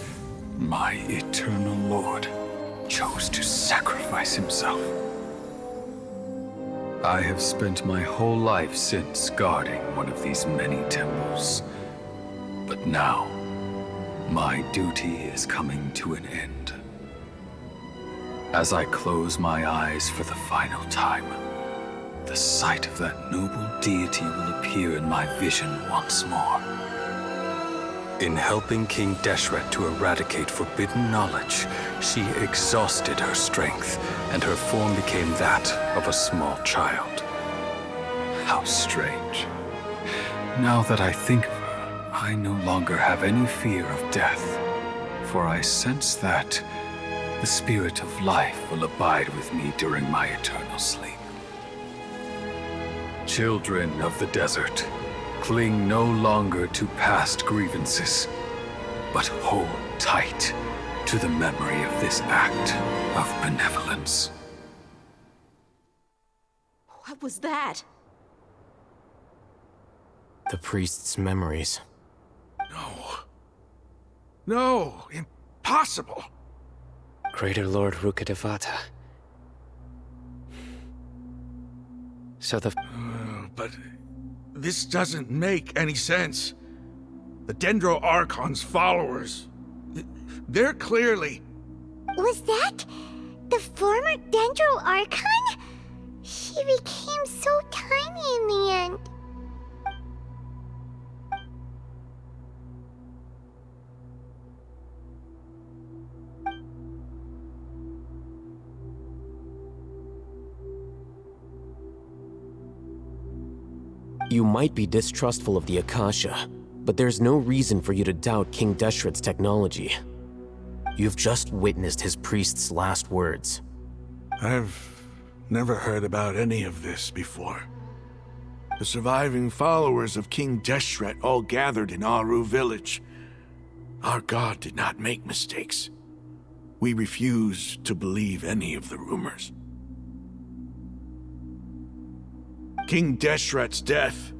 my eternal lord, chose to sacrifice himself. I have spent my whole life since guarding one of these many temples. But now, my duty is coming to an end. As I close my eyes for the final time, the sight of that noble deity will appear in my vision once more. In helping King Deshret to eradicate forbidden knowledge, she exhausted her strength, and her form became that of a small child. How strange. Now that I think of her, I no longer have any fear of death, for I sense that the spirit of life will abide with me during my eternal sleep. Children of the desert, cling no longer to past grievances, but hold tight to the memory of this act of benevolence.
What was that?
The priest's memories.
No, impossible.
Greater Lord Rukkhadevata. So the...
But this doesn't make any sense. The Dendro Archon's followers, they're clearly...
Was that the former Dendro Archon? She became so tiny in the end.
You might be distrustful of the Akasha, but there's no reason for you to doubt King Deshret's technology. You've just witnessed his priest's last words.
I've never heard about any of this before. The surviving followers of King Deshret all gathered in Aru village. Our god did not make mistakes. We refuse to believe any of the rumors. King Deshret's death,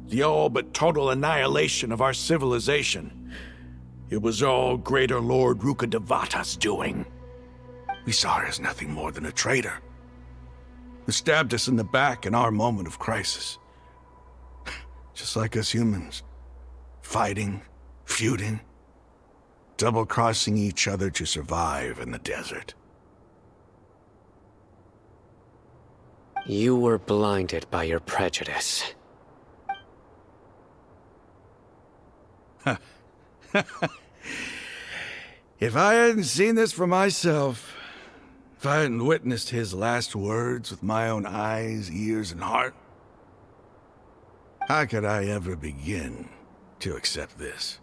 the all but total annihilation of our civilization, it was all Greater Lord Rukkhadevata's doing. We saw her as nothing more than a traitor, who stabbed us in the back in our moment of crisis. Just like us humans, fighting, feuding, double-crossing each other to survive in the desert.
You were blinded by your prejudice.
If I hadn't seen this for myself, if I hadn't witnessed his last words with my own eyes, ears, and heart, how could I ever begin to accept this?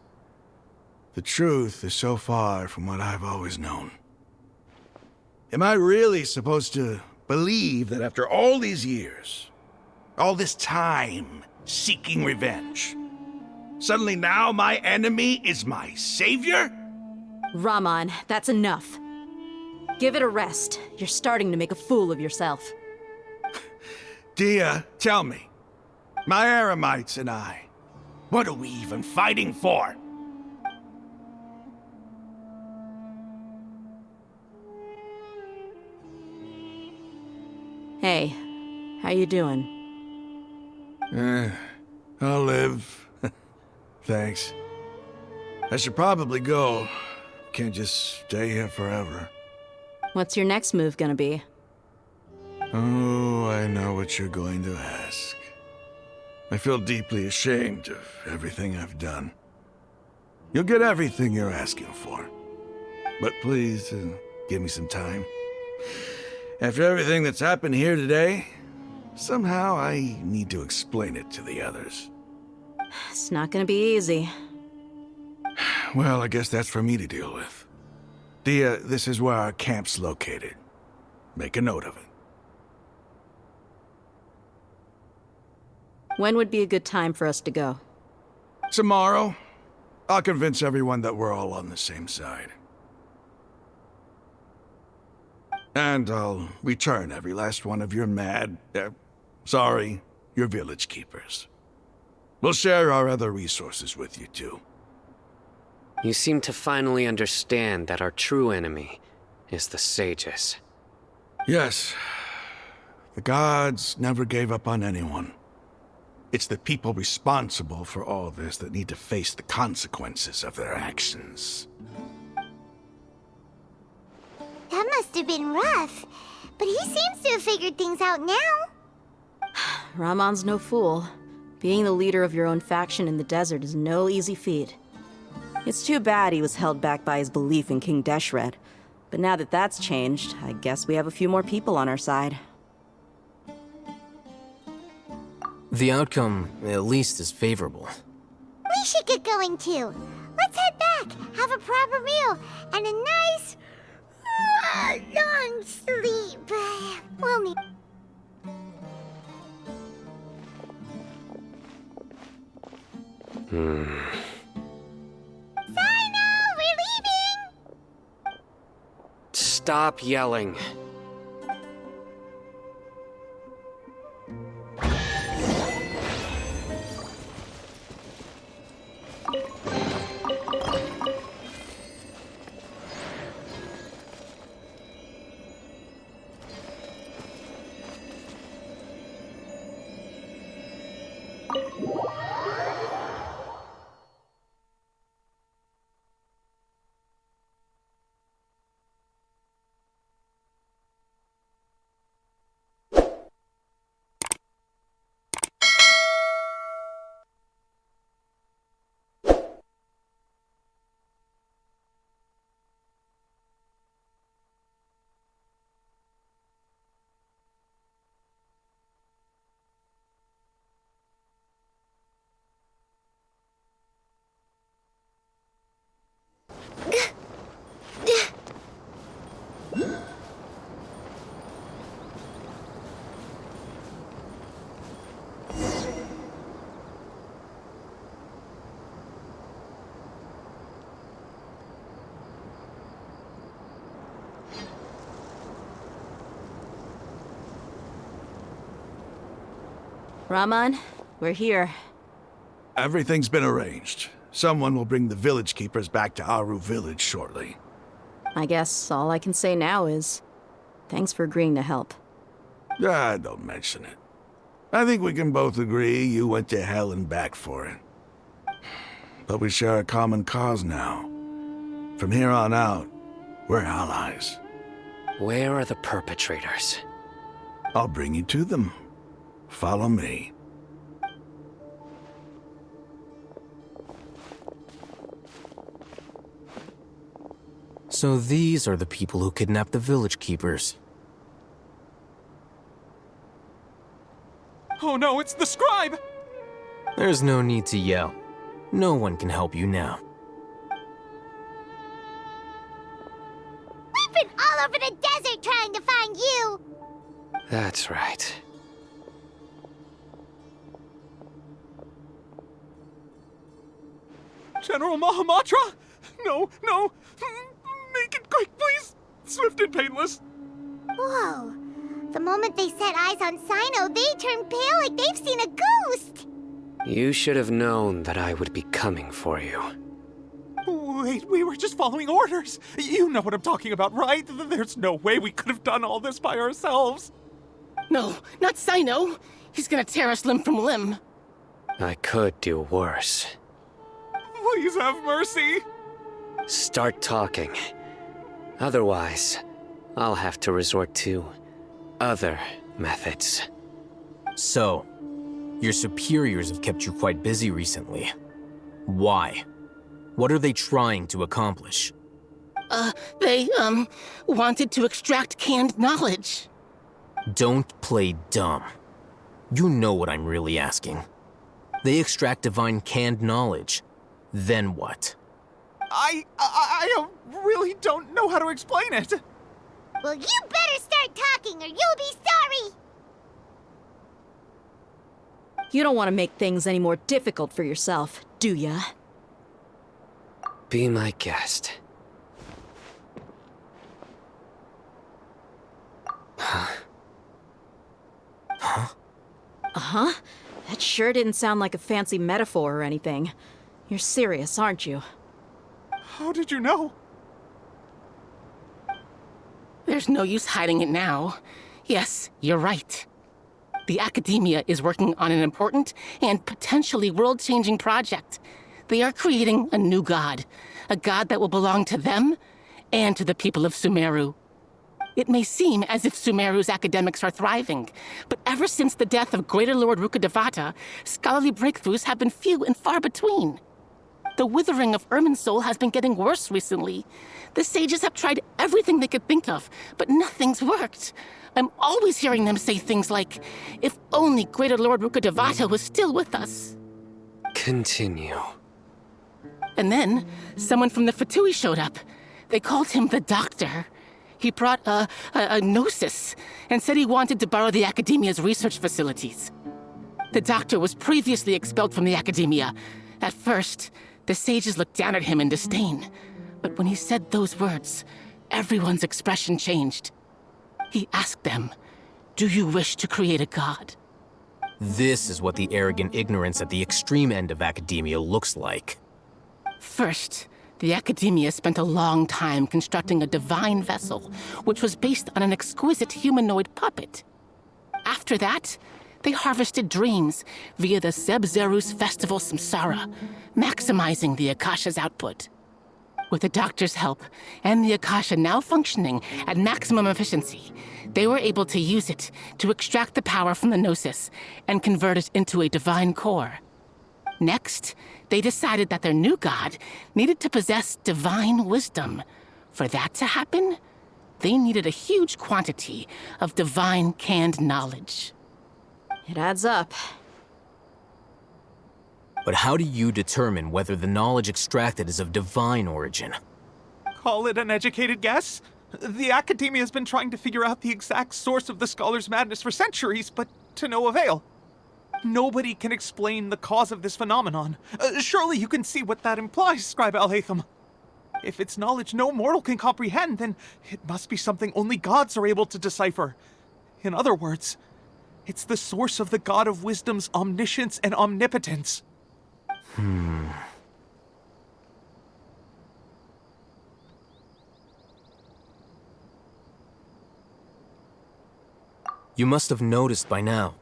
The truth is so far from what I've always known. Am I really supposed to believe that after all these years, all this time seeking revenge, suddenly now my enemy is my savior?
Raman, that's enough. Give it a rest. You're starting to make a fool of yourself.
Dia, tell me, my Aramites and I, What are we even fighting for?
Hey, how you doing?
I'll live. Thanks. I should probably go. Can't just stay here forever.
What's your next move gonna be?
Oh, I know what you're going to ask. I feel deeply ashamed of everything I've done. You'll get everything you're asking for. But please, give me some time. After everything that's happened here today, somehow I need to explain it to the others.
It's not gonna be easy.
Well, I guess that's for me to deal with. Dia, this is where our camp's located. Make a note of it.
When would be a good time for us to go?
Tomorrow, I'll convince everyone that we're all on the same side. And I'll return every last one of your your village keepers. We'll share our other resources with you too.
You seem to finally understand that our true enemy is the sages.
Yes. The gods never gave up on anyone. It's the people responsible for all this that need to face the consequences of their actions.
That must have been rough, but he seems to have figured things out now.
Ramon's no fool. Being the leader of your own faction in the desert is no easy feat. It's too bad he was held back by his belief in King Deshret. But now that that's changed, I guess we have a few more people on our side.
The outcome, at least, is favorable.
We should get going too. Let's head back, have a proper meal, and a nice, long sleep. We'll need... Sino, we're leaving!
Stop yelling.
Ramon, we're here.
Everything's been arranged. Someone will bring the village keepers back to Aru village shortly.
I guess all I can say now is, thanks for agreeing to help.
Don't mention it. I think we can both agree you went to hell and back for it. But we share a common cause now. From here on out, we're allies.
Where are the perpetrators?
I'll bring you to them. Follow me.
So these are the people who kidnapped the village keepers.
Oh no, it's the scribe!
There's no need to yell. No one can help you now.
We've been all over the desert trying to find you!
That's right.
General Mahamatra? No, no! Make it quick, please! Swift and painless!
Whoa. The moment they set eyes on Sino, they turned pale like they've seen a ghost!
You should have known that I would be coming for you.
Wait, we were just following orders. You know what I'm talking about, right? There's no way we could have done all this by ourselves.
No, not Sino. He's gonna tear us limb from limb.
I could do worse.
Please have mercy.
Start talking. Otherwise, I'll have to resort to other methods.
So, your superiors have kept you quite busy recently. Why? What are they trying to accomplish?
They wanted to extract canned knowledge.
Don't play dumb. You know what I'm really asking. They extract divine canned knowledge. Then what?
I really don't know how to explain it.
Well, you better start talking or you'll be sorry!
You don't want to make things any more difficult for yourself, do ya?
Be my guest. Huh?
Huh?
Uh-huh. That sure didn't sound like a fancy metaphor or anything. You're serious, aren't you?
How did you know?
There's no use hiding it now. Yes, you're right. The Academia is working on an important and potentially world-changing project. They are creating a new god. A god that will belong to them and to the people of Sumeru. It may seem as if Sumeru's academics are thriving, but ever since the death of Greater Lord Rukkhadevata, scholarly breakthroughs have been few and far between. The withering of Irminsul has been getting worse recently. The sages have tried everything they could think of, but nothing's worked. I'm always hearing them say things like, if only Greater Lord Rukkhadevata was still with us.
Continue.
And then, someone from the Fatui showed up. They called him the Doctor. He brought a gnosis and said he wanted to borrow the Academia's research facilities. The Doctor was previously expelled from the Academia. At first, the sages looked down at him in disdain. But when he said those words, everyone's expression changed. He asked them, "Do you wish to create a god?"
This is what the arrogant ignorance at the extreme end of academia looks like.
First, the Academia spent a long time constructing a divine vessel, which was based on an exquisite humanoid puppet. After that, they harvested dreams via the Zeb-Zerus Festival Samsara, maximizing the Akasha's output. With the Doctor's help, and the Akasha now functioning at maximum efficiency, they were able to use it to extract the power from the Gnosis and convert it into a divine core. Next, they decided that their new god needed to possess divine wisdom. For that to happen, they needed a huge quantity of divine canned knowledge.
It adds up.
But how do you determine whether the knowledge extracted is of divine origin?
Call it an educated guess? The Academia has been trying to figure out the exact source of the scholar's madness for centuries, but to no avail. Nobody can explain the cause of this phenomenon. Surely you can see what that implies, Scribe Al-Haytham. If it's knowledge no mortal can comprehend, then it must be something only gods are able to decipher. In other words, it's the source of the God of Wisdom's omniscience and omnipotence.
You must have noticed by now.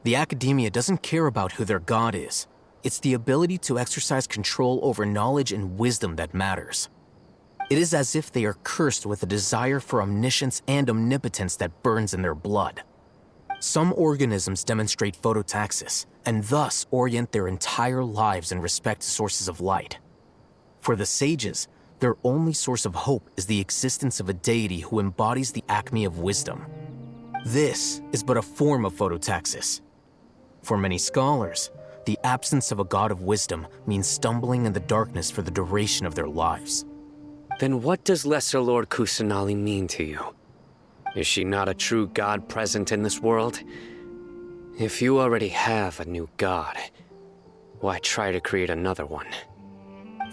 The Academia doesn't care about who their god is. It's the ability to exercise control over knowledge and wisdom that matters. It is as if they are cursed with a desire for omniscience and omnipotence that burns in their blood. Some organisms demonstrate phototaxis, and thus orient their entire lives in respect to sources of light. For the sages, their only source of hope is the existence of a deity who embodies the acme of wisdom. This is but a form of phototaxis. For many scholars, the absence of a god of wisdom means stumbling in the darkness for the duration of their lives.
Then what does Lesser Lord Kusanali mean to you? Is she not a true god present in this world? If you already have a new god, why try to create another one?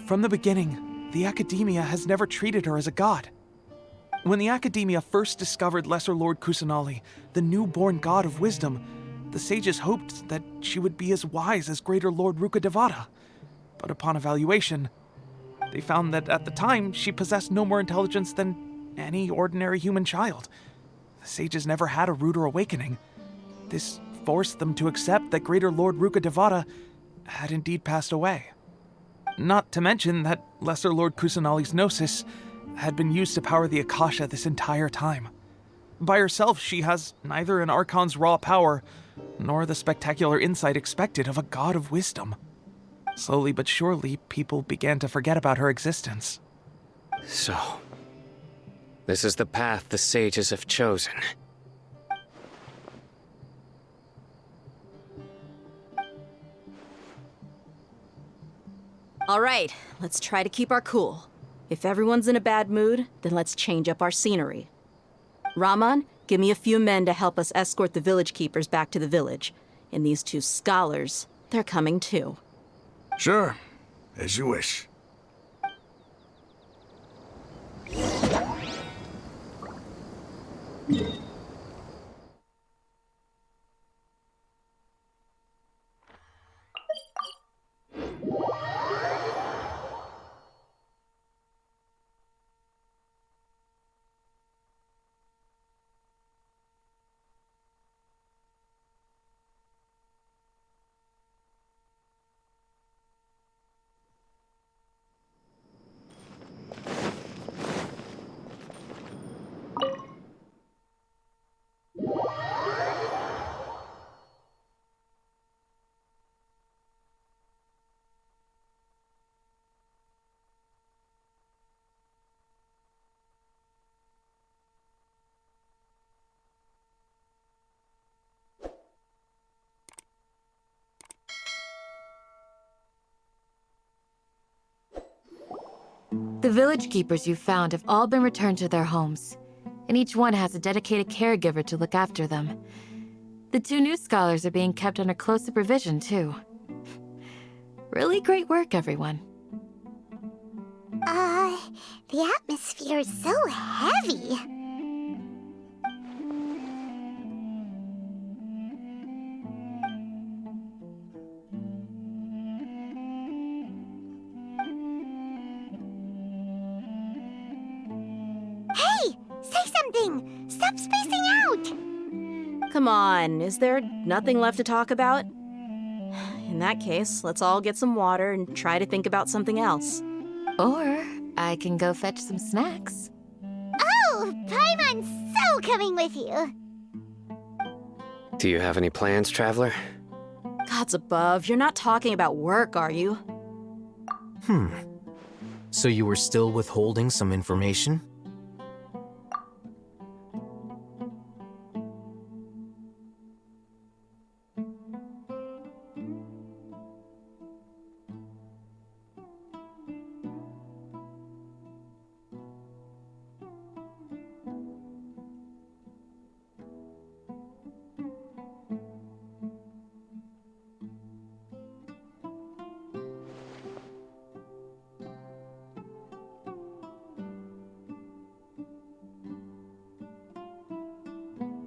From the beginning, the Academia has never treated her as a god. When the Academia first discovered Lesser Lord Kusanali, the newborn god of wisdom, the sages hoped that she would be as wise as Greater Lord Rukkhadevata. But upon evaluation, they found that at the time she possessed no more intelligence than any ordinary human child. The sages never had a ruder awakening. This forced them to accept that Greater Lord Rukkhadevata had indeed passed away. Not to mention that Lesser Lord Kusanali's gnosis had been used to power the Akasha this entire time. By herself, she has neither an Archon's raw power, nor the spectacular insight expected of a god of wisdom. Slowly but surely, people began to forget about her existence.
So, this is the path the sages have chosen.
All right, let's try to keep our cool. If everyone's in a bad mood, then let's change up our scenery. Raman, give me a few men to help us escort the village keepers back to the village. And these 2 scholars, they're coming too.
Sure, as you wish.
The village keepers you found have all been returned to their homes, and each one has a dedicated caregiver to look after them. The 2 new scholars are being kept under close supervision, too. Really great work, everyone.
The atmosphere is so heavy. Hey! Say something! Stop spacing out!
Come on, is there nothing left to talk about? In that case, let's all get some water and try to think about something else.
Or I can go fetch some snacks.
Oh, Paimon's so coming with you!
Do you have any plans, traveler?
Gods above, you're not talking about work, are you?
So you were still withholding some information?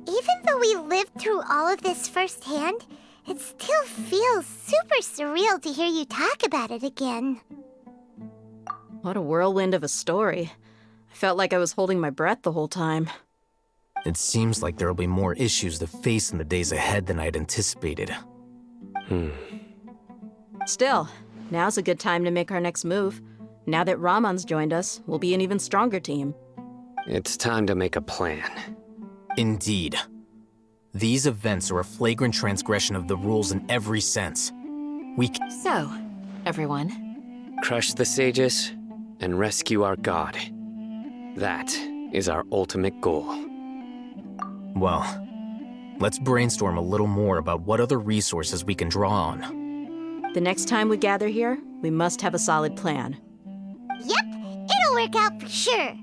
Even though we lived through all of this firsthand, it still feels super surreal to hear you talk about it again.
What a whirlwind of a story. I felt like I was holding my breath the whole time.
It seems like there'll be more issues to face in the days ahead than I'd anticipated.
Still, now's a good time to make our next move. Now that Raman's joined us, we'll be an even stronger team.
It's time to make a plan.
Indeed. These events are a flagrant transgression of the rules in every sense.
So, everyone.
Crush the sages and rescue our god. That is our ultimate goal.
Well, let's brainstorm a little more about what other resources we can draw on.
The next time we gather here, we must have a solid plan.
Yep, it'll work out for sure.